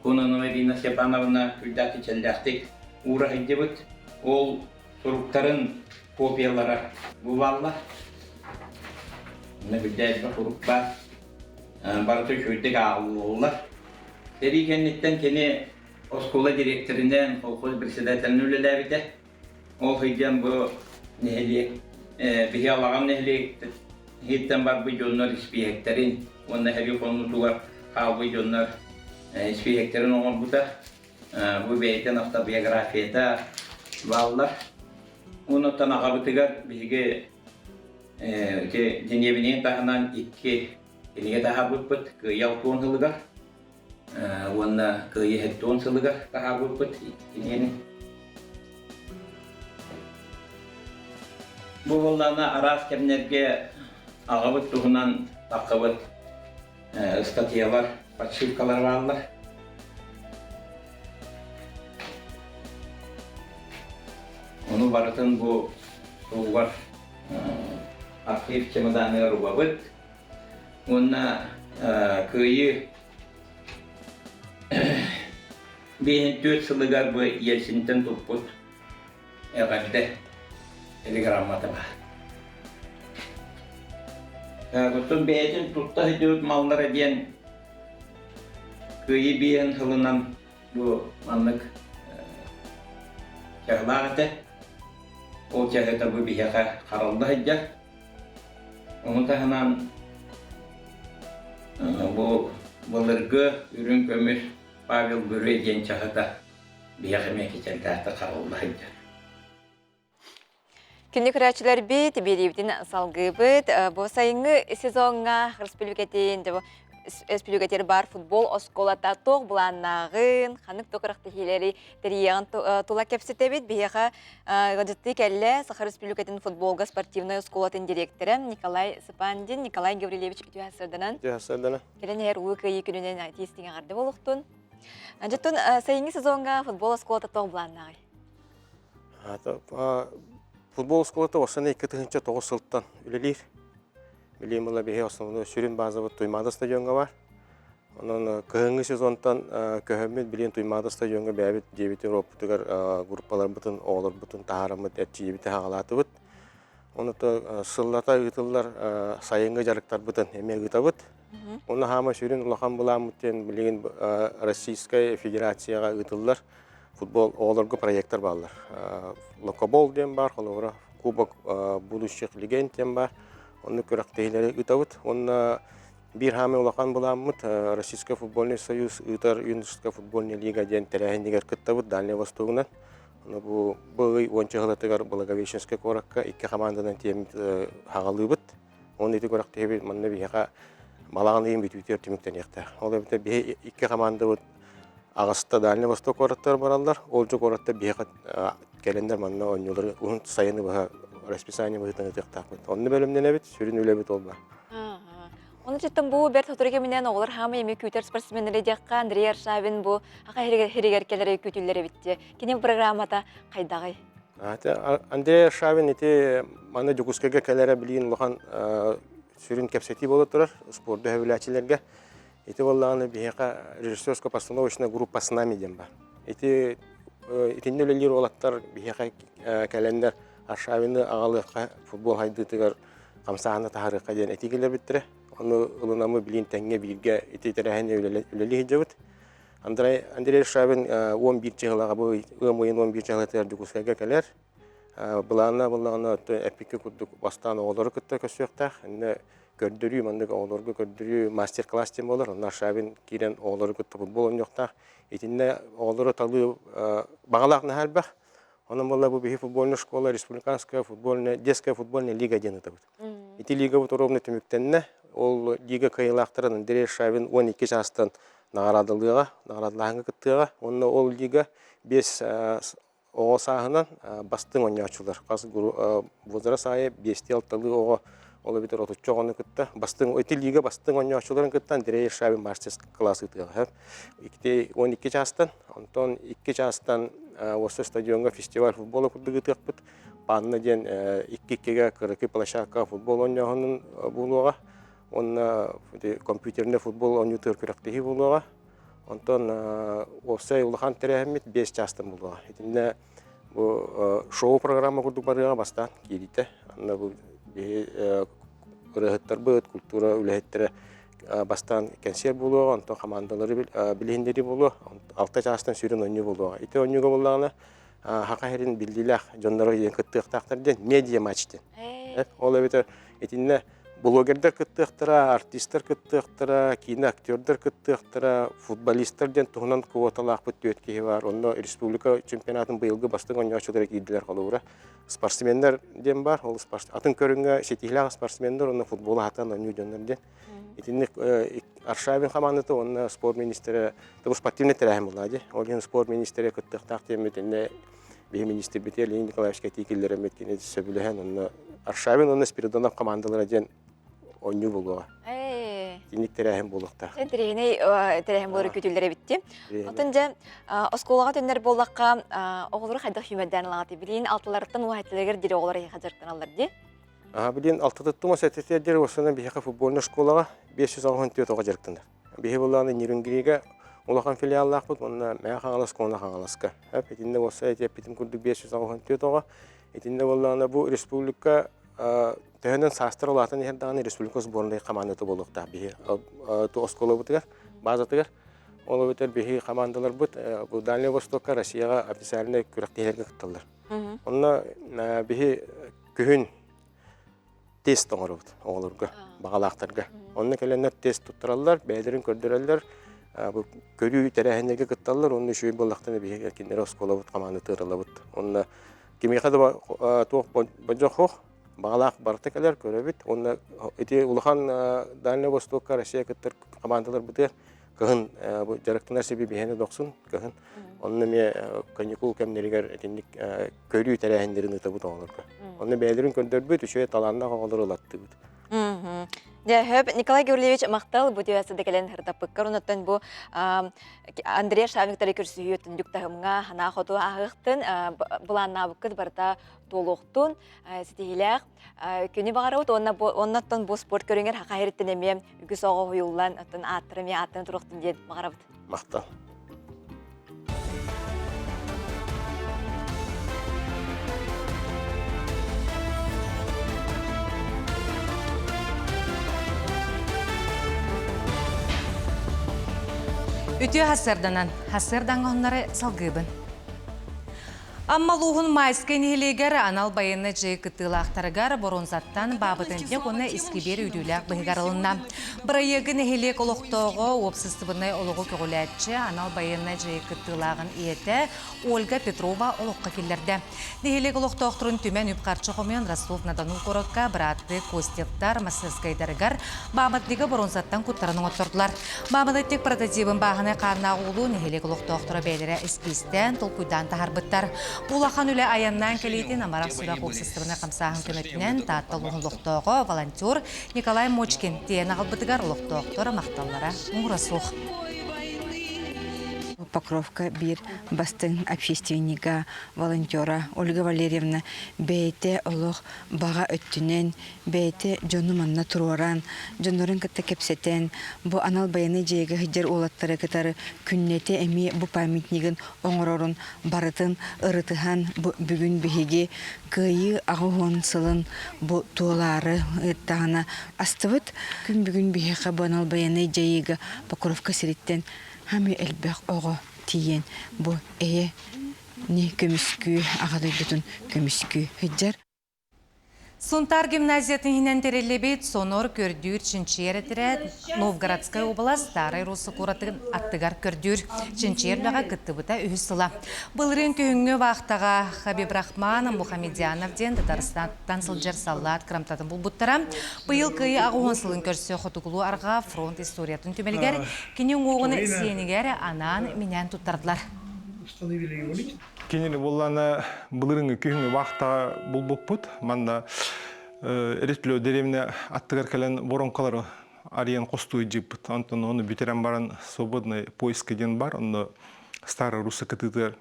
Кононова Ирина Степановна күлдәки челдәхтик ура хейдебит. Ол суруктарын копиялары булалар. Ne güzel bir grup var. Barıtı köyde ağlılar. Seri kendinden kendi oskola direktöründen, kolkol presidenten öyleler de. O hıyden bu nehli, bir alağın nehli, hitten var bu yönler ispiyeklerin. Onun her konutular, bu yönler ispiyeklerin olan bu da. Bu beyten otobiyografiyada varlar. Onu tanıqabıtıgar bir Jenevinin tahanan 2 ini tahabut put ke yautun hulugar wana ke yehetun hulugar tahabut put ini bu bollana aras kemnerge ağabut tuhunan takabut statiyalar patşivkalar varlar onu baratın bu var aktif çamadanı rubabıt. Ona köyü bir 4 yıllıgar bu Yeltsin'den toput. Evde telegramata var. Bütün beytin tutta hiç mallara diyen köyü bir hılınan bu anlık çağlağıda. O çağda bu bir yaka karaldı hıcak. Onu da hemen bu balırgı ürün kömür Pavel Börü diyen çağda bir yakıma geçen tahta karaldı hıcak. Күнні күрәчілер бит, беребітін салғы бит. Бұл сайыңы сезонға республикатер бар футбол осколата тоқ бұланнағын, қанық тоқырақты хелері тәрияғын тұла кәпсеті бит. Бейеға ғаджытты кәлі Сахар республикатын футболға спортивный осколатын директоры Николай Сыпандин, Николай Гаврилевич үтіу әсірдінен. Келен әр ұйқы екінінен тестіңе ғарды болуқтын. Жыттын сайыңы сезонға футбол осколата тоқ бұланнағы. Футбол школата осыны 2009 сылттан үлелер. Білем бұла бейе основны сүрін базабы туймады стадионға бар. Onun kıhıngı sezondan köhümmet bilen tuymada stadionga bäbit debiti roptugar gruppalar bütün oğlar bütün taharamıt etçi biti hagalatı bit. Onu da sıllata ıtıllar sayınga jarıktar bütün emer gıtabıt. Onu hama sürün ulakan bulamıtten bilen Российская Федерацияга ıtıllar futbol oğlarga proyektler bağlar. Lokobol dem бар, olara Кубок будущих легенд dem бар. Onu körektehileri ıtabıt. Onu bir hame ulakan bulamıt Российский футбольный союз ытар юношеская футбольная лига ден терехиндигер кыттабыт Дальний Востогунан. Bu oyuncu halatıgar Благовещенская korакка iki komandadan temit hagalыбыt. Onu iti korak tebi manna biha malağın bitüter timikten yakta. Ola bite bir iki komanda bit Ağustos Дальний Восток koraklar barallar. Olcu korakta biha gelender manna oyuncuları onun sayını baha расписание быhtını yaktakbıt. Onu bölümden ebit sürün öyle bit olma. Onu cidden bu bir tuturge minen oğlar hama yemek kütür sportsmenleri diyakka Andrei Arşavin bu haka herigerkelere kütülleri bitti. Kine programada kaydağay? Andrei Arşavin iti mana Jukuskega kelere bilin lohan sürün kepseti bolu turar sporda hevlaçilerge. Iti vallahını biheka rejissörska постановочная группа с нами dem бар. Iti itinde ölelir olatlar biheka kalender Arşavin'i ağalıqqa futbol haydıtıgar kamsağını taharıqqa den etigeler bittire. Onu ılınamı bilin tenge bilge iti terehine üleli hicabıt. Andrei Arşavin 11 çığılağa bu ımayın 11 çığılatlar Jukuskega keler. Bulağına epiki kudduk bastan oğları kıtta kösüyokta. Gördürüyü, mandık oğları gördürüyü master class dem olur. Arşavin giren oğları kıtta futbol oynayokta. İtinde oğları talı bağalaq nahal bak. Onun valla bu bir futbolna şkola, respublikanskaya futbolna, детская futbolna liga deni tabut. İti liga bu torovne tümüktenne, ol liga kayılaqtıran Andrei Arşavin 12 жастан nağaradılığına kıttığa, onunla ol liga 5 oğa sahından bastın oynaçılar. Qaz vozara sahaya 5 altılı oğa ola bitir otutçu onu kıtta. Bastın iti liga bastın oynaçıların kıtta Andrei Arşavin master klası kıtığa. 12 жастан, ondan 2 жастан осы стадионга фестиваль футбола курдугы тыакпыт. Панна ден 2-2-ге кырыкы площадка футбол ойнағының болуға. Онна компьютерне футбол ойнутыр күрәктеги болуға. Онтон осы улахан терәхмет 5 жастан болуға. Этинде бу шоу программа курдук барыга бастан кирите. Анна бу рыхыттар быт культура үләһеттер бастан концерт болуға, онтон командалары билендери болуға, 6 жастан сүрін ойны болуға. Ити ойнуға болуғаны хақа херин билдилах жонлары ең кыттықтақтарден медиа матчтен. Ол әбетер етінне блогердер кыттықтыра, артистер кыттықтыра, кино актердер кыттықтыра, футболистерден туғынан квоталақ бұтты өткейі бар. Онда республика чемпионатын бұйылғы бастың ойнашылары кейділер қалуыра. Спортсмендер ден бар, атын көрінгі шетихлағы спортсмендер, онда футболы хатан ойны жонлар ден. Итинник Аршавин командаты онна спорт министрі табу спортивный терәһим булады. Олен спорт министрі кыттыктак теметинде бе министр бите Леонид Николаевич Катикиллер меткене сөбүләһен онна Аршавин онна Спиридонов командалары ден ойну булуга. Итинник терәһим булыкта. Терәһим булыр күтүлләре битти. Отынча осколага төннәр боллакка оглары хайда хүмәдән лагы билин алтылардан уһәтләргә дире оглары хаҗыртан алар ди. Билин алтыдыттыма сәтеттердер осына бихе футбольный школага 564 оға жарықтындар. Бихе болағаны Нерюнгриге олақан филиаллақ бұд, онына мәя қаңаласқа, онына қаңаласқа. Этінде осы әтеппетін күрдік 564 оға. Этінде болағаны бұл республика тәхінен састыр олатын ердағаны республика сборной командаты болуқта. Бихе осколы бұтығар, базатығар. Олы бітер бихе командалар бұд, бұл Дальний Востокқа Россияға официаліне күректейлерге күттілдір. Онына бихе күхін тест оңырыбыд оғылырға, бағалақтарға. Онына кәленер тест тұттыралар, бәйлерін көрдірелер, көрі тәрәхінерге күтталар, оны үші болақтаны бейгер кендері осколабыд, қаманы тұғыралабыд. Онына кемейка да туох божохох багалак бартыкалар көрөбүт. Онда эти улахан Дальний Востокка Россия кыттыр командалар бутер кыгын бу жарыктын себеби бехене доксун кыгын. Онда ме каникул кемнеригер этинник көрүү терехиндерин табыт аларга. Онда бәйлерин көндөрбүт, үшө таланна калдыр улатты бут. Хөп Николай Георгиевич мактал бу төясы декелен хырдаппыккар онуттан бу Андрей Шавиктар көрсүйөтүн дүктагымга хана хоту агыктын буланна буккыт барта толуктун ситилек күнү багарабыт оннаттан бу спорт көрүңер хакайреттен эме үгүс ого хуюллан атын аттырым атын туруктун ден багарабыт. Мактал. Үтү хасырданан, хасырдан оннары салгыбын. Аммалуғын майскай нехелегер анал байыны жай кыттылақтарыгар боронзаттан бабытынтек оны искибер үйділік бұйгарылына. Бірайығы нехелек олықтоғы опсыстыбынай олығы көгіләтші анал байыны жай кыттылағын еті Ольга Петрова олыққа келдерді. Нехелек олықтоқтырын түмен үпқарчы қомен Ростов-на-Дону қорыққа біратты Костевтар массызгайдарыгар бабыттығы боронзаттан күттарының отырдылар. Бабыттық прототипін бағыны қарна олу нехелек олықтоқтыры бәйлері іскістен тұлкуйдан тахарбыттар. Улахан үлі аяннан келейтін амарақ сұрақ оқсыстығына қамсағын көмөтінен таттал ұлықтоғы волонтер Николай Мочкин тиен ағылбытығар ұлықтоқтыр мақталлара ұңырасуқ. Покровка бир бастың общественника, волонтера Ольга Валерьевна бейте олох бага өттүнен, бейте жону манна туроран, жонорын кытта кепсетен, бу анал баяны жейге хиджер олаттары кытары күннете эми бу памятнигин оңорорун барытын ырытыхан бүгүн биһиги кыйы агуон сылын бу туолары тагана астыбыт күн бүгүн биһига бу анал баяны жейге Покровка сириттен Хами элбэх ого тиен бу не көмүскү агады бүтүн көмүскү хиджар. Сунтар гимназиятын хинен терелебет сонор көрдүр чинчер этерет Новгородская область Старый Русы куратын аттыгар көрдүр чинчер бага кыттыбыта үһүсыла. Былырын көңгө вақтага Хабиб Рахман Мухамедянов ден Татарстан сылжар саллат крамтатын булбуттара. Быйыл кыйы агуонсылын көрсө хотугулу арга фронт историятын түмелгер кинен оғыны сиенигер анан менен туттардылар. Кенели болланы былырыңы күйіңі вақта бұлбұппыт. Манда эретлөө деревне аттыгар кален воронкалары ариян костуй жиппыт. Антон оны бүтерен баран свободный поиск ден бар. Оны Старый Русы кытытыр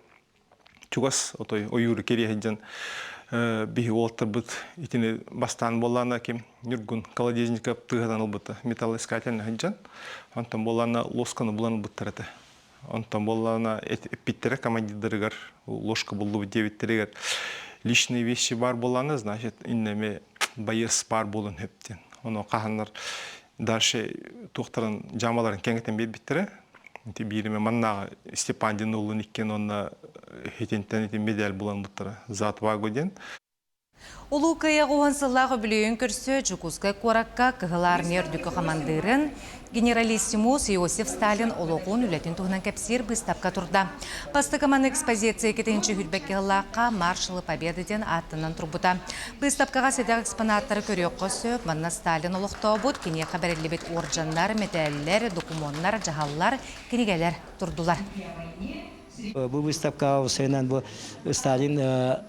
чугас отой ойюры керехеджен бихи олтырбыт. Итини бастан болланы кем Нюргун колодезников тыгадан албыты. Металлоискательный хеджен. Антон болланы лосканы буланы бұттырыты. Онтан боллана эпиттере командирдеригер ложка булду девиттеригер личные вещи бар болланы, значит, иннеме байыс бар болун хептен. Оны каханнар дальше тохтарын жамаларын кеңетен бетбиттере. Бириме маннага Степандин улун иккен онна хетентен медаль булан буттара зат вагоден. Улу кыя гоғансылағы білейін көрсі Жукускай қоракка кығылар мердікі командырын генералиссимус Иосиф Сталин олығын үлетін тұғынан кәпсер бұстапқа тұрда. Басты команд экспозиция кетенші хүлбәк кығылаққа маршалы победеден аттынан тұрбыта. Бұстапқаға седақ экспонаттары көрек қосып, манна Сталин олықтау бұд, кене қабарелі бет орджанлар, металлер, докумонлар, жағаллар, кенегелер тұрдылар. Бу выставка усайнан бу Сталин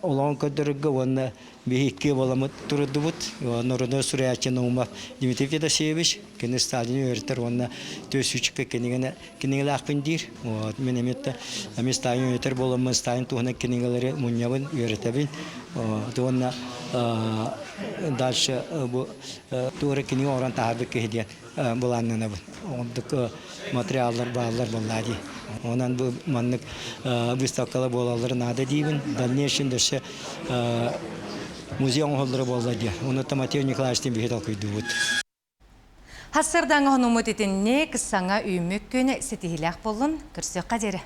олон көдөргө онна бихикке боламыт турдубут норно сурячын ума Дмитрий Федосеевич кене Сталин өртер онна төсүчкө кенегеле акпендир вот мен эметте ами Сталин өртер боламы Сталин тугана кенегелери муньябын өртебин онна дальше бу тура кене оран табык хедия буланнана ондук материалдар баалар боллади. Онан бу маннык выставкалар болалары нада дейбин. Дальнейшем деше музей оңолдары боллади. Оны Матео Николаевичтен бихетал күйдүбүт. Хасырдан онумут этинне кысаңа үймөк көне сетихилак болун көрсөк кадери.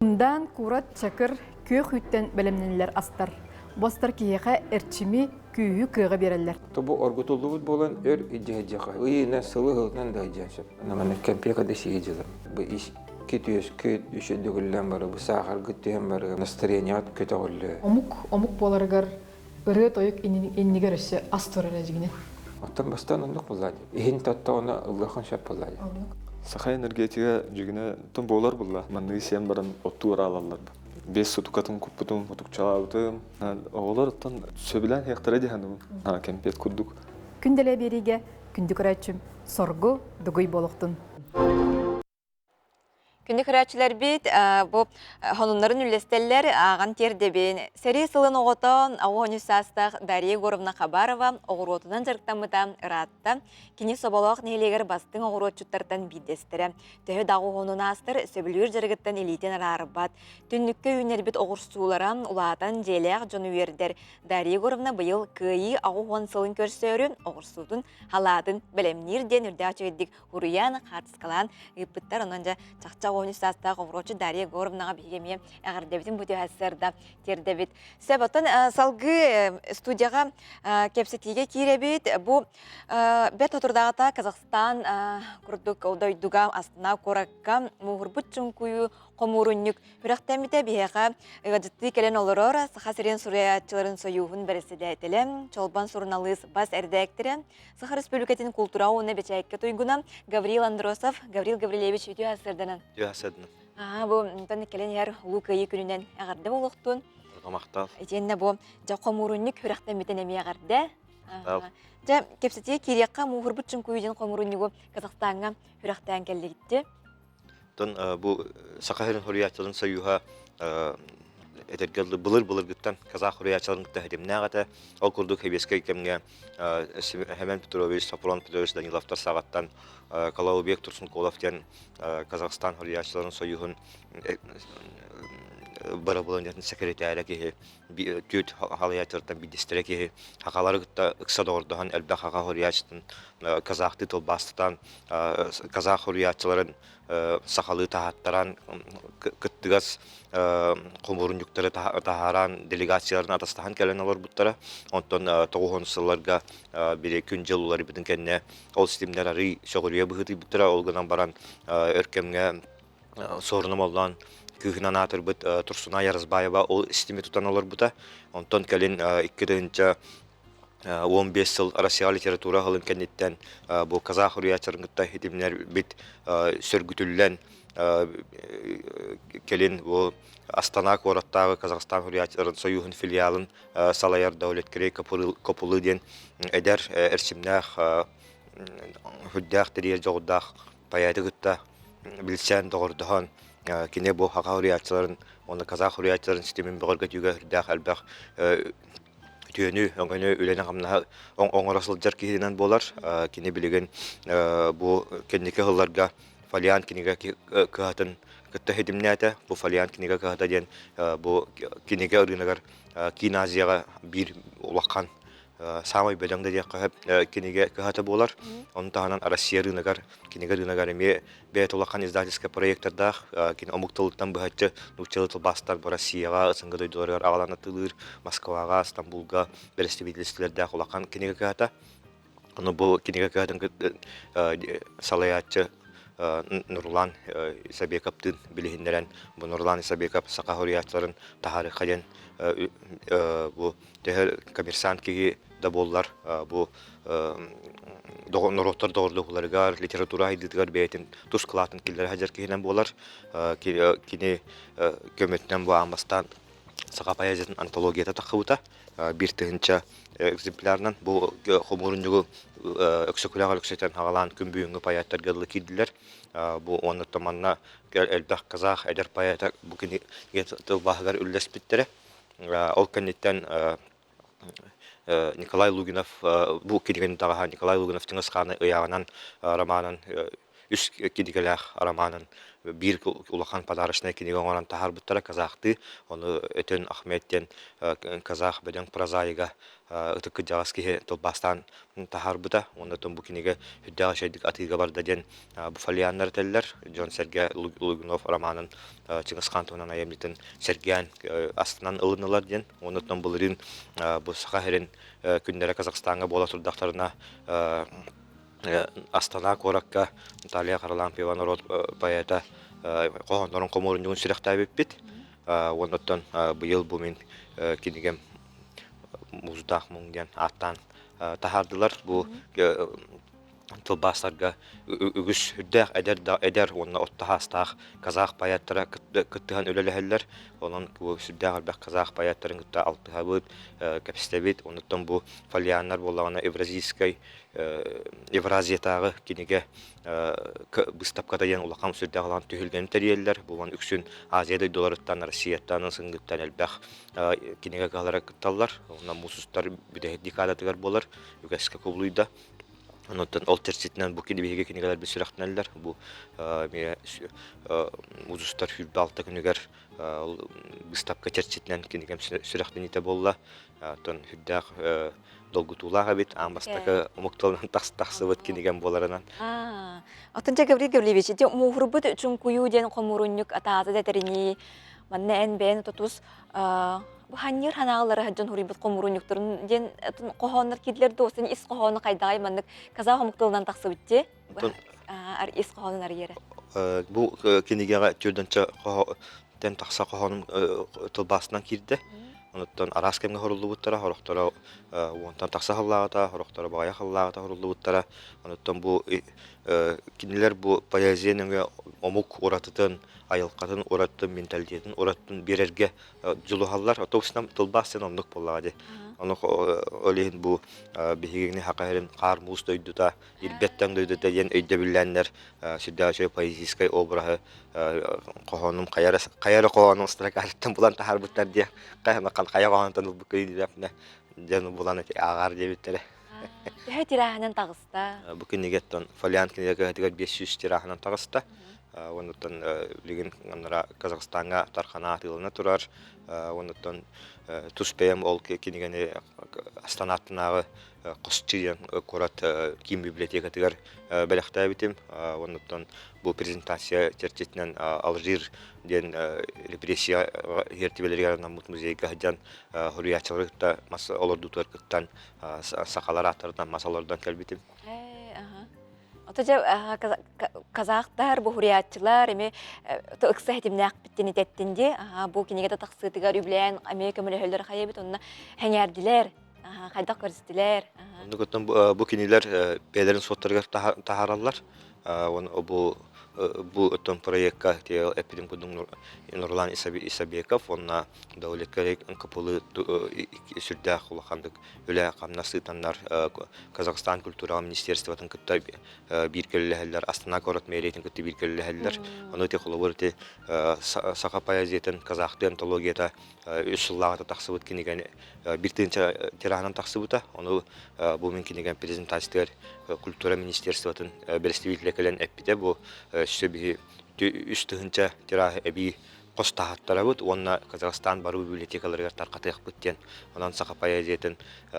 Ундан курат чакыр көк үттен белемнелер астар. Бастар киеға әрчими күйі күйіға берелер. Тобу оргутулуут болан өр иджеджеха. Ыйына сылы хылтан да иджешеп. Наманы кемпека да сиеджелер. Бу иш кетөскөт үшөдөгүллен бары бусахар гүттен бары настроение көтөгүлле. Омук боларыгар ырыт ойык иннигер өссө астор эле жигине. Оттан бастан ондук булады. Ихин татта оны ылгыхан шап булады. Саха энергетика жигине тон болар булла. Манны сен баран оттура алалар. 5 сутукатын куппутун утукчалаутым. Олар тон сөбүлән хектара диханым. Кемпет курдук. Күнделе бериге күндү көрәчүм соргу дугуй болохтун. Күнді көрәтшілер бейт, бұл хонунларын үлестелер аған тердебен. Сәрі сылын оғытын ауғын үсастық Дарья Горовна Хабарова оғыротынан жарықтамыда ұратты. Кені собалақ нейлегер бастың оғыротчуттардан бидестірі. Төхі дағу хонун астыр сөбілер жарғыттан елейтен арарбат. Түннікке үйнербет оғырсуларан ұлатан желеғ жон үйердер. Дарья Горовна бұйыл күйі ауғын сылын көрсөрі оғырсудың халадың білемнерден үрді ачығыддік ұруян қартысқалан ұйпыттар онанжа чақча Онистастағы ғұрочы Дарья Горовнаға бейгеме әғірдебетін бүті әсірді тердебет. Сәбаттан салғы студияға кепсетеге керебет. Бұл бәт отырдағыта Казахстан күрдік олдайдуға астына қораққа мұғырбыт жүнкүйі қомурыннық үрақтәметі бейеға ғаджытты келен олырыр сақа сирен сұраятчыларын союғын бәрісі дәйтілі. Чолбан сұрыналыз бас әрдәктірі. Сақа Республикатын культура оны бәчәйікке тойгуна Гаврил Андросов, Гаврил Гаврилевич өте әсірдінің. Бұл тәні келен әр лукайы күнінен әғарды болуқтың. Мақтал. Етенне бұл қомурыннық үрақтәметін әме әғарды. Жа кепсетеге кереққа мұғырбыт жүн көйден қомурынығы Казахстанға үрақтән кәлі кетті. Бұл Сақахерін Хурриятчылын союға этергелді бұлыр гыттан Казах Хурриятчылын гытта хедемне ағаты. Ол күрдік хебеске кемге Хемен Петрович, Сапурон Петрович, Даниловтар сағаттан Калаубек Турсунколовтен Казахстан Хурриятчылын союғын бара боландатын секретаря кеhe түйт халаятырдан бидестере кеhe хакалары гытта ыкса дордохан элбе хака хурриятчытын казахты толбастытан казах хурриятчыларын сахалы тахаттаран кыттыгас комурунюктары тахаран делегацияларын атастахан келен олар буттара онтон 90-сылларга бире күн жылулары битин кенне ол системдер ары шогурия быхыты буттара олгынан баран өркемге сорунум олдан Күйінан атыр бұд Тұрсуна Ярызбаева ол істеме тұтан олар бұта. Онтон кәлін 2-15 жыл Россия литература ғылын кәнеттен бұл Казах Хурриятчыларыңғытта хедемнер бит сөргүтіллен кәлін бұл Астана Кораттағы Казахстан Хурриятчыларын союғын филиалын Салаяр Дәулеткерей Копулы ден әдер әрсімнәқ хүддәқ тірер жоғыдақ паяты ғытта білсен доғырдыған Кине бу хака хурриятчыларын, оны казах хурриятчыларын системен бұғырға түйге үрдәқ әлбәқ түйені, оңғыны өлені қамна оңырасыл жар кейденен болар. Кине білеген бу кеннеке ғылларға фалиан кинеге кығатын күтті хедімне әті. Бу фалиан кинеге кығыта ден бу кинеге ұрынығар киназияға бір олаққан самай бәдәңді де қағып кенеге кығаты болар. Оның тағынан Россия рынығар, кенеге рынығар еме бәйт олаққан издательская проекттардақ, кені омықтылықтан бұхатты нүкчелі тұлбастар бұл Россияға, ұсынғы дойдыларығар ағаланы тылыр, Москваға, Стамбулға, бәрістебетлістілердақ олаққан кенеге кығаты. Оны бұл кенеге кығатын салаятчы Нурлан Исабекаптың білігіндерін, бұл Нурлан Исабекап Сақа Хурриятчыларын тахары қаден бұл тәхір коммерсант кеге да боллар, бұл нұроттар доғырлығыларығар, литература айдыдығар бәйтін тұс қылатын келдері хәжер кейінен болар. Кені көметтен бұл амастан Сақа поэзияның антологията таққыбыта. Bir tığınca egzemplarından bu homuruncuğu öksükülağır ökseten hağalan kümbüyüngü payatlar gıdlı kirdiler. Bu onu tamanna elbaq kazaq eder payatak bugün bahgar ülles bittere. Ol kanitten Nikolay Luginov bu kirgeni tağaha Nikolay Luginov'ın ısqanı ıyağınan romanın üst kidigeler romanın bir ulaqan padarışına kinigen oran tahar buttara kazaqtı. Onu ötön Ahmet'ten kazaq beden prozaiga ıtıkı jağaski tolbastan tahar buta. Onu bu kinige hüddağı şeydik atıga barda den bu falyanlar teller. John Sergey Luginov romanın Çıngiz Khan tonan ayamlitin Sergeyen astından ılınılar den. Onu bulurun bu Sakaherin kündere Kazakistan'a bola turdaklarına Astana Korakka Наталья Харлампиева народ поэта қоғандарын қоморын жүгін сүректі беппет. Оннаттан бұйыл бұл мен кенегем мұздақ мұңден аттан тахардылар. Бұл тылбастарға үгіс үрдәк әдер онына оттахастақ казақ паяттара күттіған өлелі Onun bu sürdağ bak Kazak payatların gıtta altı habıt kapasitebit. Ondan bu falyanlar bolağına Evraziyatağı kinege bıstapkada yan ulaqam sürdağlan tühülgen teriyeller. Bulan üksün Aziyada dolarıttan Rusiyattan sıngıttan elbaq kinege kalarak gıttallar. Ondan musustar büdehet dikadatıgar bolar. Ügeska kubluyda. Ondan alternatiften bu kini bir kinigeler bir sürektineller. Bu musustar hürbe altta kiniger bıstapka çerçetinden kinigem sürektinite bolla. Ondan hürdağ dolgutulağa bit ambastaka umuktalından taqsıvat kinigem bolarынан. Atınca Gavrilevич, те мухрубут үчүн кую ден комуруннук атаазы детерини манна эн бен тотус бу ханнер ханаалары хаджан хурибут комуруннуктурун ден кохоннар кидлер досын ис кохону кайдагай маннык каза хомукталынан тақсыбытте ар ис кохонун арьере. Бу кинигега түрдөнчө тен тақса кохонун тылбасынан кирди. Ondan araskemge horuldu buttara, horoktara ondan taksa hallağıta, horoktara bağaya hallağıta horuldu buttara. Ondan bu kiniler bu poeziyanın omuk oratıtın, ayılqatın oratıtın, mentalitetin oratıtın birerge julu hallar. Otobüsden tılbasyan onluk bolladı. Onu öleyin bu bihigini hakaherin qar mus döydü da, ilbetten döydü da yen öyde bilenler südda şöyle poeziskay obrahı qohonum qayara qohonum strakattan bulan taharbutlar diye qayamakan qaya qohontan bu köyü yapne canı bulan ağar diye bittere. He tirahanan tağısta. Bu kinigetton falyan kinigetigar 500 tirahanan tağısta. Ondan ligin onlara Kazakistan'a tarhana atılına turar. Ondan tuspeyem ol kinigeni Astana'tnağı Qostçiyan kurat kim bibliotekatıgar belaqta bitim. Ondan bu prezentasiya çerçetinden Alжир den repressiya hertibelerine muzeyga hajan hurriyatçılıkta masa olurdu turkuttan sakalar atardan masalardan kelbitim. Отожа казактар бу хурриятчылар эми тыкса хетимнак биттини теттинди бу кинеге таксытыгар үблен Америка мөлөһөлөр хайбит онна хәңәрдиләр кайдак көрсөтүләр. Ондуктан бу кинелер бедерин соттарга тахараллар. Bu ötön proyekka tiyel epidim kudung Nurlan Isabekov onna davletkerek kapalı sürdağ kullandık. Öyle kamnasıtanlar Kazakistan Kültürel Ministerstvatın kıtta bir kelleheller Astana Korat Meyretin kıtta bir kelleheller. Onu te kullanırdı Saka Payazetin Kazak'ta antologiyada üsüllağıda taksıbıt kinigen bir tınca tirahanan taksıbıta. Onu bu mümkinigen prezentasiyalar Kültürel Ministerstvatın belirtilikleyen epide bu Şöyle üstünce tirah ebi kostahatlara bud. Onda Kazakistan baru bibliotekaları tarqatıyaq bitten. Ondan Sakapaya jeten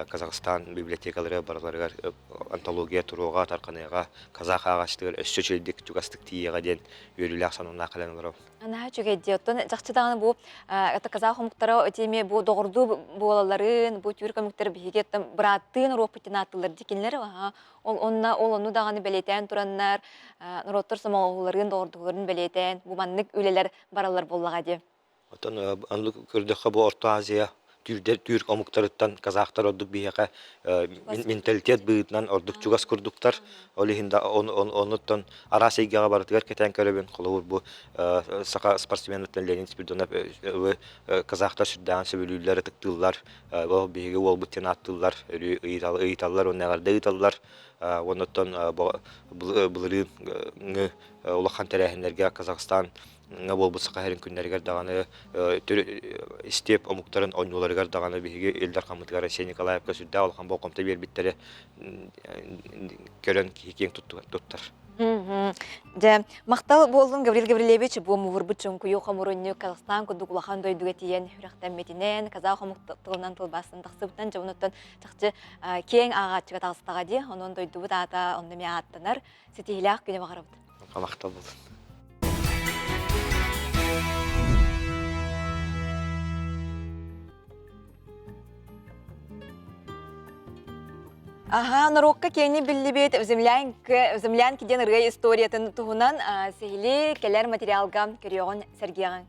Kazakistan bibliotekaları barlarga antologiya turuğa tarqanığa Kazak ağaçtır ösçöldik çugastık tiyega den yörülək sanına qalanır. Ana çöge diyoton жақчыдагы бу Казак хомуктары өтеме бу догурду болаларын бу түрк хомуктары биге браттын ропутинатылар дикенлер ол ону даганы белетен тураннар нороттор самоолларын догурдуларын белетен бу маннык үлелер баралар боллага ди. Отан анлык көрдөккө бу Орто Азия Türk omuktarıttan Kazaklar olduk bir yaka mentalitet büyütünden olduk çugas kurduklar. Olihinda onuttan arasıygağa barıtıgar keten köreben kulağır bu saka sportsmenlikten Lenin Spiridon'a ve Kazaklar sürdağın sebülüleri tıktıllar. O bir ol buten attılar. Iyitallar onlarla iyitallar. Onuttan bulurun ulaqan terehinlerge Kazakistan Nabol bu sakaherin günlerger dağını istep omukların oynulargar dağını bihige Eldar Kamıtgar Şen Nikolayevka südda olğan bu komta bir bitleri görən hiken tuttar. Ja maqtal bolun Gavril Gavrilevich bu muğurbut çonkuyu xamurunyu Kazakistan kuduk ulaqan doydu getiyen hüraqtan metinen Kazak xamuqtılından tılbaсын taqsıbıtan jawunuttan taqçı keng ağaçıga taqsıtağa di onun doydu bu data onu me attanar sitihilaq güne bağırıbdı. Maqtal bolun. Ага, нарокка кені білібет, землян кеден ргай историятын туғынан сейлі келер материалға көріғын сәргеғын.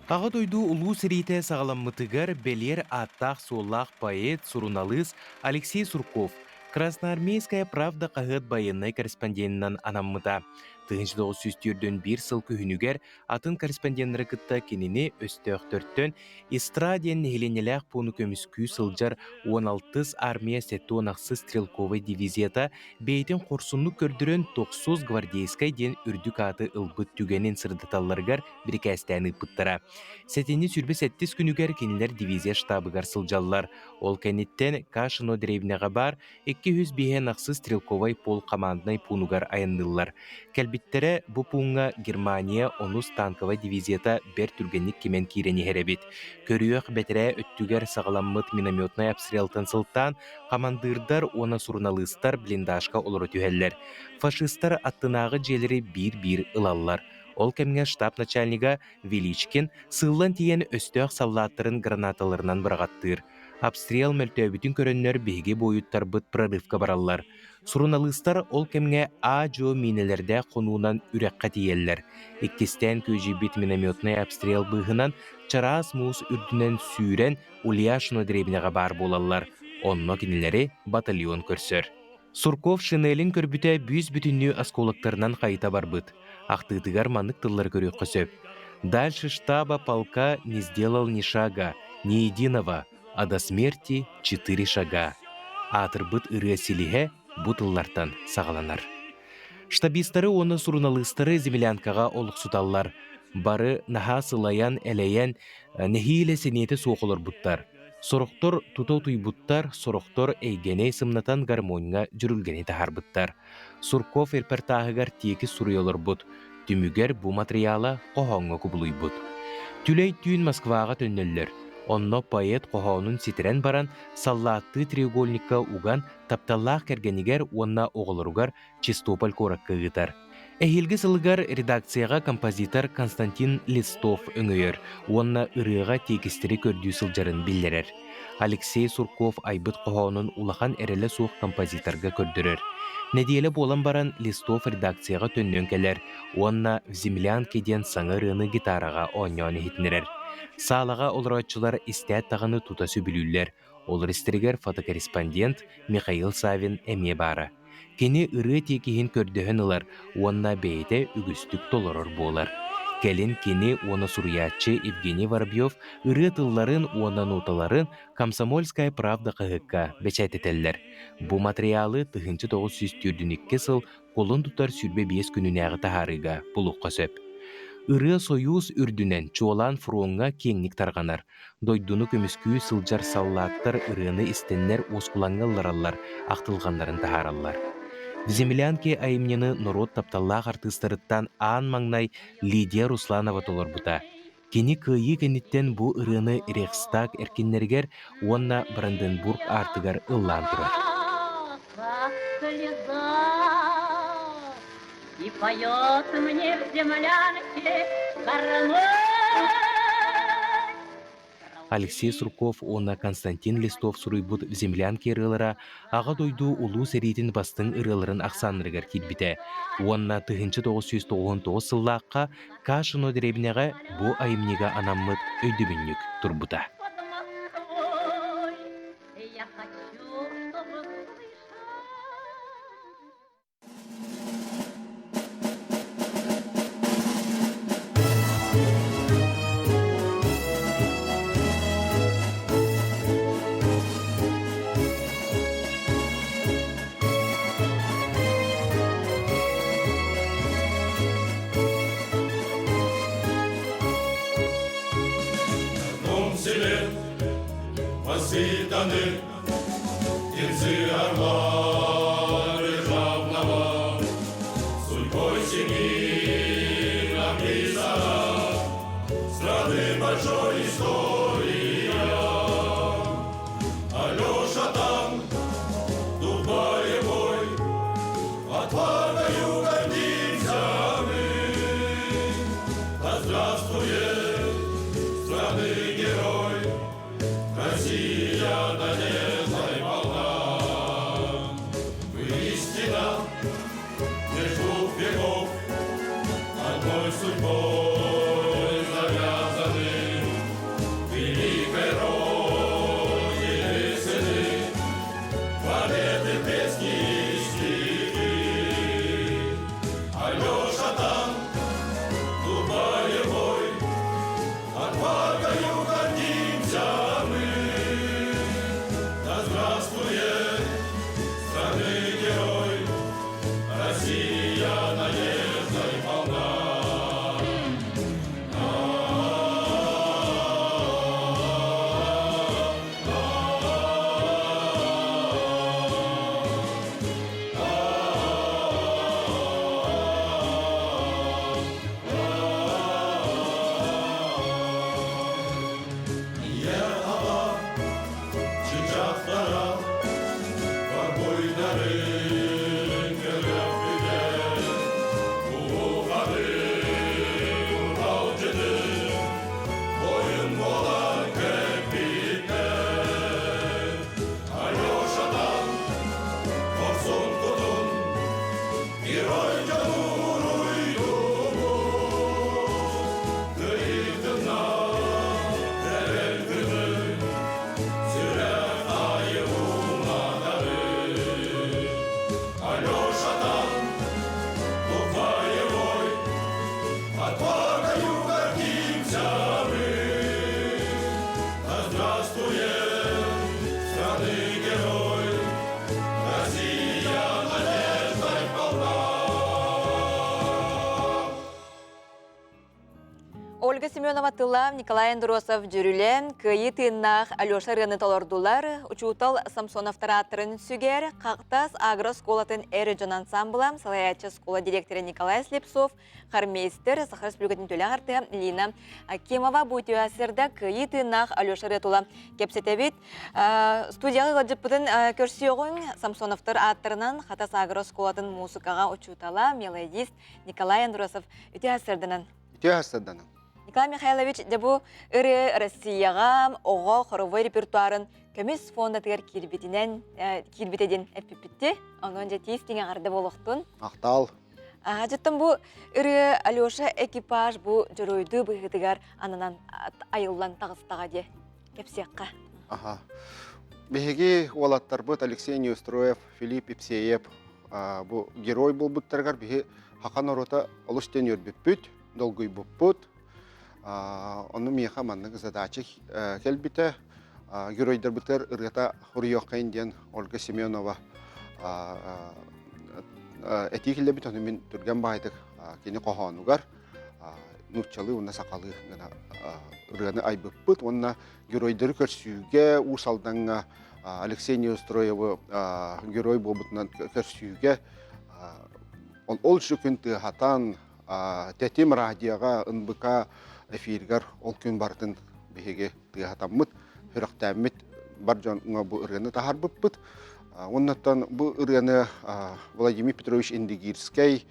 Ағы дойду улуу сирите сағаламмытыгар белер аттақ соллақ поэт суруналыс Алексей Сурков Красноармейская правда қағыт байынной корреспондентінен анаммыта. 1900-ден бір сыл күхінігер атын корреспонденттері кітті кеніне өстіқтөрттен Истрадиен нехеленеләқ пуны көміскүй сылжар 16 армия сеттуонақсы стрелковый дивизията бейтін қорсынны көрдірін 900 гвардейскай ден үрдік аты ылбыт түгенін сырдаталарғар біркәстәні пыттара. Сәтені сүрбе 7 күнігер кенелер дивизия штабыгар сылжаллар. Ол кәнеттен Кашино деревнеға бар 205 нақсы стрелковый пол команднай пунугар айындылар. Кәлбиттері бұ пуңға Германия онус танковый дивизията бер түргенник кемен кирені херебит. Көріөк бәтірі өттігер сағаламмыт минометнай обстрелтын сылттан командырдар оны сурналыстар блиндашқа олыры түйеллер. Фашистар аттынағы желері бір-бір ылаллар. Ол кәмге штаб начальнига Величкин сыллан тиен өстөк саллаттырын гранаталарынан бірғаттыр. Обстрел мөлтөбітін көріннер беге бойыттар бұт прорывка бараллар. Суруналыстар ол кәмге А-жо минелерде қонуынан үрәққа тиеллер. Иккестен көжібет минометный обстрел бұғынан чарас мұз үрдінен сүйрен Ульяшыно дребінеға бар болалар. Онно кенелері батальон көрсөр. Сурков шинелин көрбіте бүйіз бүтінні осколоктарынан қайта барбыт. Ақтыдығар манық тыллар көрек қосөп. Дальше штаба полка не сделал ни шага, ни единого, а до смерти 4 шага. Атырбыт ыры селихе бұтыллартан сағаланар. Штабистары оны суруналыстары землянкаға олықсуталлар. Бары наха сылаян әлейен нехиле сенеті соқылыр бұттар. Сорықтор тұтау тұйбұттар, сорықтор әйгене сымнатан гармонға жүрілгене тахар бұттар. Сурков эрпертағығар текі суруялар бұт. Түмігер бұ материала қоғанға күбілуй бұт. Түлей түйін Москваға төннелер. Онно поэт қоғанын сетерен баран саллатты треугольникка уган тапталлақ кәргенігер онна оғылыругар Чистополь коракка ғытар. Әхилгі сылығар редакцияға композитор Константин Листов өңөйер, онна ырыға текістері көрдүү сылжарын білдерер. Алексей Сурков айбыт қоғанын улахан әрелі соқ композиторға көрдірер. Неделі болан баран Листов редакцияға төннен келер, онна в землянкеден саңы рыны гитараға оңяны хитнерер. Саалаға олыратчылар істәт тағаны тута сөбілілер. Олар істерігер фотокорреспондент Михаил Савин әме бары. Кені ыры текейін көрдіхін ылар, онна бейте үгістік толырыр болар. Келін кені оны суруятчы Евгений Воробьев ыры тылларын оны ноталарын Комсомольская правда қығыққа бәчәтетеллер. Бұ материалы 1902 сыл қолын тұтар сүрбе 5 күнін ағы тахарыға бұлыққа сөп. Ыры союз үрдінен чуолан фронға кеңнік тарғанар. Дойдуны көміскүй сылжар саллаттар ырыны істенлер оскулаңғаларалар, ақтылғандарын тахаралар. В землянке айымнені народ тапталлақ артыстарыттан аан маңнай Лидия Русланова толар бұта. Кені күйі кенеттен бұ ырыны Рейхстаг әркеннергер онна Бранденбург артыгар ыллан тұрар. И поет мне в землянке горной. Алексей Сурков, онна Константин Листов суруйбут в землянке ырылара, аға дойду улу серейтін бастың ырыларын ақсанырығар кетбіте. Онна 1999 сыллаққа Кашино деребінеға бұ айымнеға анаммыт өйдібіннік тұрбыта. Воспитаны птенцы орла державного, судьбой семьи написана страны большой история. Алеша там, дух боевой, отвагою гордимся мы. Да здравствует страны герой, Россия надеждой полна. Ольга Семенова тыла, Николай Андросов жүрілен, күйі тыыннақ Алеша рыны толордулар, учутал Самсоновтар аттырын сүгер, қақтас агросколатын әрі ансамбла, салаячы скола директоры Николай Слепцов, хармейстер, Сахар Республикатын төлі Лина Акимова бұйты әсірді күйі тыыннақ Алеша рытула. Кепсетевит, студияғы ғаджыппытын көрсіоғын Самсоновтар аттырынан қатас агросколатын музыкаға учутала мелодист Николай Андросов үті әсірдінін. Николай Михайлович, дебу ыры Россияға оға хоровой репертуарын көмес фонда тігер кирбетеден әппіпітті, онын жа тейістеген арды болуқтын. Ақтал. Жаттан бұл ыры Алеша экипаж бұл жүройды бұғытығар анынан айылдан тағыстаға де кепсеққа. Беге олаттар бұд Алексей Неустроев, Филипп Ипсеев, бұл герой бұл бұттарғар беге хақан орота олыстен өрбіппіт, долгой бұппыт. Оны меха маннығы задачы келбіті. Геройдар бұттар ұрғата Хурьоқайын ден Ольга Семенова әті келбіт, оны мен түрген бағайдық кені қоғануғар. Нұтчалы, онына сақалы ұрғаны ай бұппыт. Онына геройдары көрсүйге, ұсалдаңға Алексей Неустроевы герой болбытынан көрсүйге. Ол шүкін тұғатан тәтем радияға, ұнбықа эфиргар ол күн бардың беге тұғатамыд, хүріқтәмет бар жоңға бұл ұрғаны тахар бұппыт. Оннаттан бұл ұрғаны Владимир Петрович Индигирский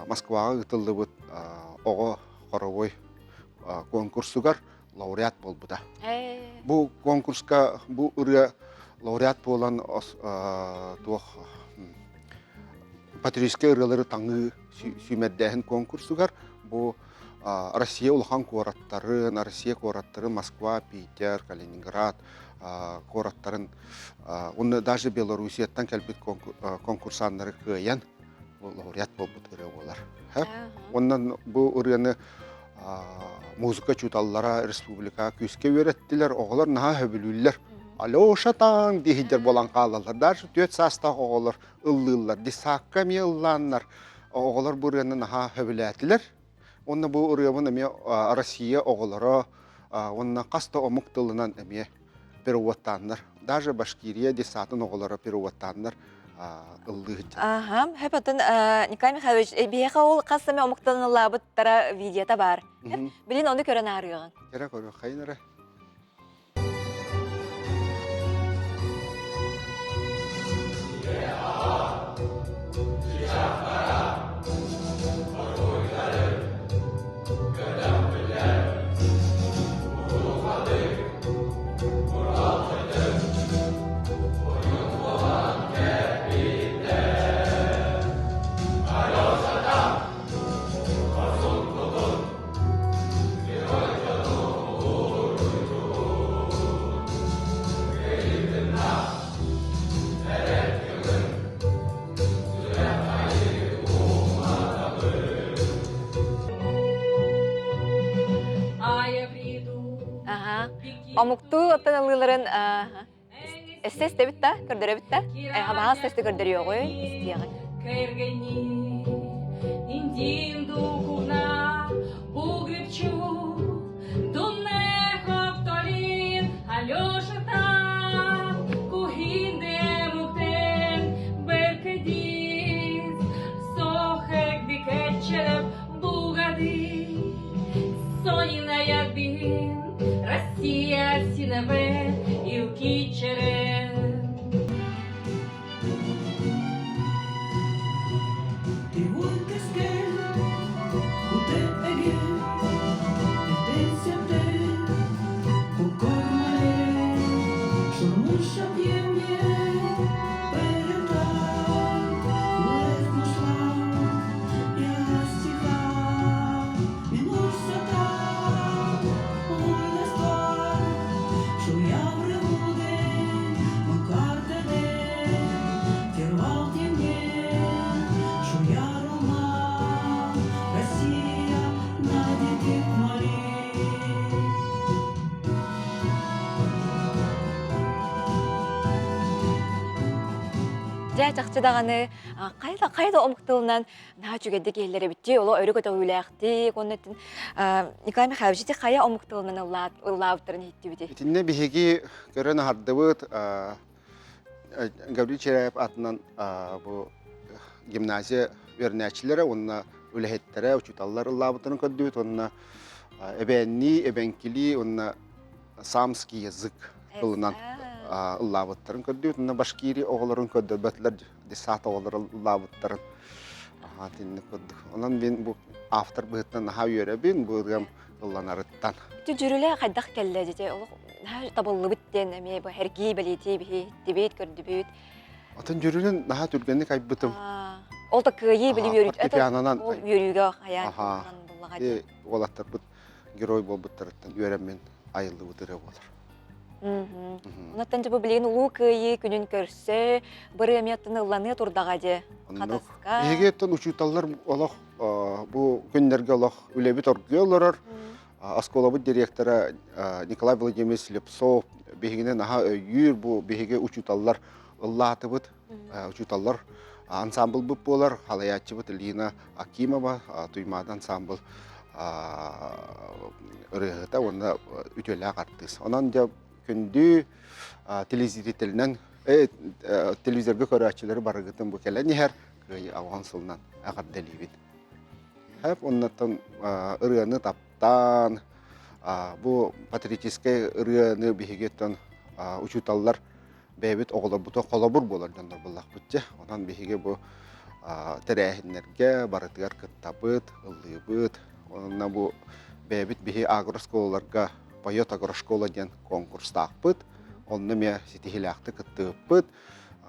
Москваға ұтылды бұд оғы хоровой конкурсугар лауреат бол бұда. Бұл конкурска бұл ұрға лауреат болан патриотический ұрғалары таңы сүймәддәхін конкурсугар бұл Россия улахан кораттарын, Россия кораттарын Москва, Питер, Калининград кораттарын, оны даже Белоруссияттан кәлбет конкурсанлары көйен лауреат бол бұд ұрға болар. Оннан бұл ұрғаны музыка чуталлара республика күске өреттілер, оғылар наға хөбілілер. Алеша таң дейдер болан қалалар. Даже төт састақ оғылар, ұллылар, десаққа ме ұлланлар. Оғылар бұл ұрғаны наға хөбіләтілер. Онна бұл ұрғаны ме Россия оғылары, онна қаста омықтылынан әме переводтанлар. Даже Башкирия десатын оғылары переводтанлар. Хэпатын Николай Михайлович, бейеқа ол қасыме омықтанылы бұттара видеота бар. Білін оны көрін арыған. Кері көрі, қайыныры. Омукту оттан алыларын эстес дебитта, көрдөрө битта. Хамаға сесті көрдөрі оғой, истияғы. Россия, Синаве и Укичере. Ты вот каскель, куте эге, этенсяте, кукормале, шурмуша пьемье, перета, лезмушла, я стиха, минусата. Що я в ревуде, үлээ чакчы даганы кайда омуктылынан на жүгедде келлере битти оло өрө көтө үлэхти коннетін Николай Михайлович те кая омуктылынан ыллаабыттарын хитти бити. Тинне биһиги көрөн хардыбыт Гаврил Черяев атынан бу гимназия вернячилери онна үлэхеттере учуталлар ыллаабыттарын көддүбүт онна эбенкили онна самский язык кылынан ыллаабыттарын көддүбүт онна башкири оголорун көддөбөтлөр десат оголор ыллаабыттарын тинне көддүк. Онан мен бу автор быһыттан ха үйрөбүн бу ылланарыттан. Жүрүле кайдак келле дете ол табыллы биттен эме бу херги белети бихи дебет көрдүбүт. Атын жүрүлен наха түргенни кайбытым. Ол да кыйы билип йөрүт. Фортепианонан Йөрүгө аян буллагы. Олаттар бут герой болбуттарыттан үйренмен айылды бутыры болар. Онаттан жабы билеген улуу кыйы күнүн көрсө, бир эметтин ылланы турдага же катаска. Эгеттен учуталлар олох бу күндерге олох үлебит оргуолорор. Асколабы директора Николай Владимирович Лепсов бегинен аха өйүр бу беге учуталлар ыллаатыбыт учуталлар ансамбл бу болар халаячыбыт Лина Акимова туймадан ансамбл рыгыта онда үтөлө каттыс. Онан да күндү телезрительнен телевизорга көрөчүлөр барыгытын бу келени хер авган сылынан агадделибит. Хеп оннан ырыны таптан бу патриотический ырыны бигеттен учуталлар бебит оголор бута колобур болар жандар буллак бутча. Онан биге бу терехинерге барытыгар кыттабыт, ыллыбыт. Онна бу бебит биги агросколаларга поет агрошкола ден конкурс таппыт. Онны ме ситихилакты кыттыбыт.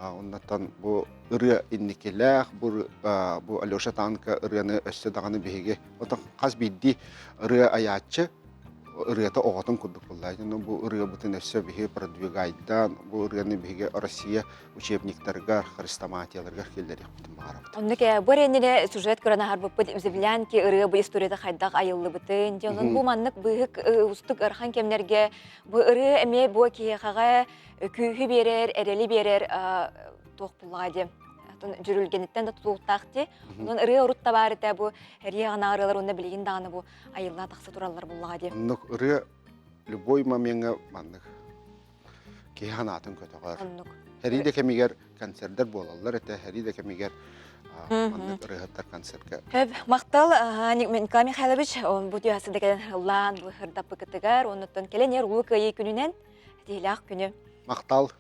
Оннан бу ыры инникелах бу Алёша Танка ырыны өссө даганы биге. Отан каз бидди ыры аячы ырыта оготун курдук буллайды. Бу ыры бутун өссө биге продвигайдан бу ырыны биге Россия учебниктерге, хрестоматияларга келдер бутун барабыт. Оннуке боренне сюжет көрөнө харбыппыт землянки ыры бу историяда хайдак айыллы бутын. Жонун бу маннык быгык устук архан кемнерге бу ыры эме бу киехага күйү берер, эрели берер тох буллайды. Жүрүлгениттен да тулуктакты. Онун ыры урутта бар эте бу эрия гана ырылар онда билген даганы бу айылла таксы тураллар буллайды. Оннук ыры любой моментга мандык киеханатын көтөгөр. Хериде кемигер концерттер болалар эте хериде кемигер мандык ырыгаттар концертке. Мактал Николай Михайлович бу дүйасындагы лан бу хырдап быкытыгар онуттан келенер улуу кыйы күнүнен тилак күнү. Мактал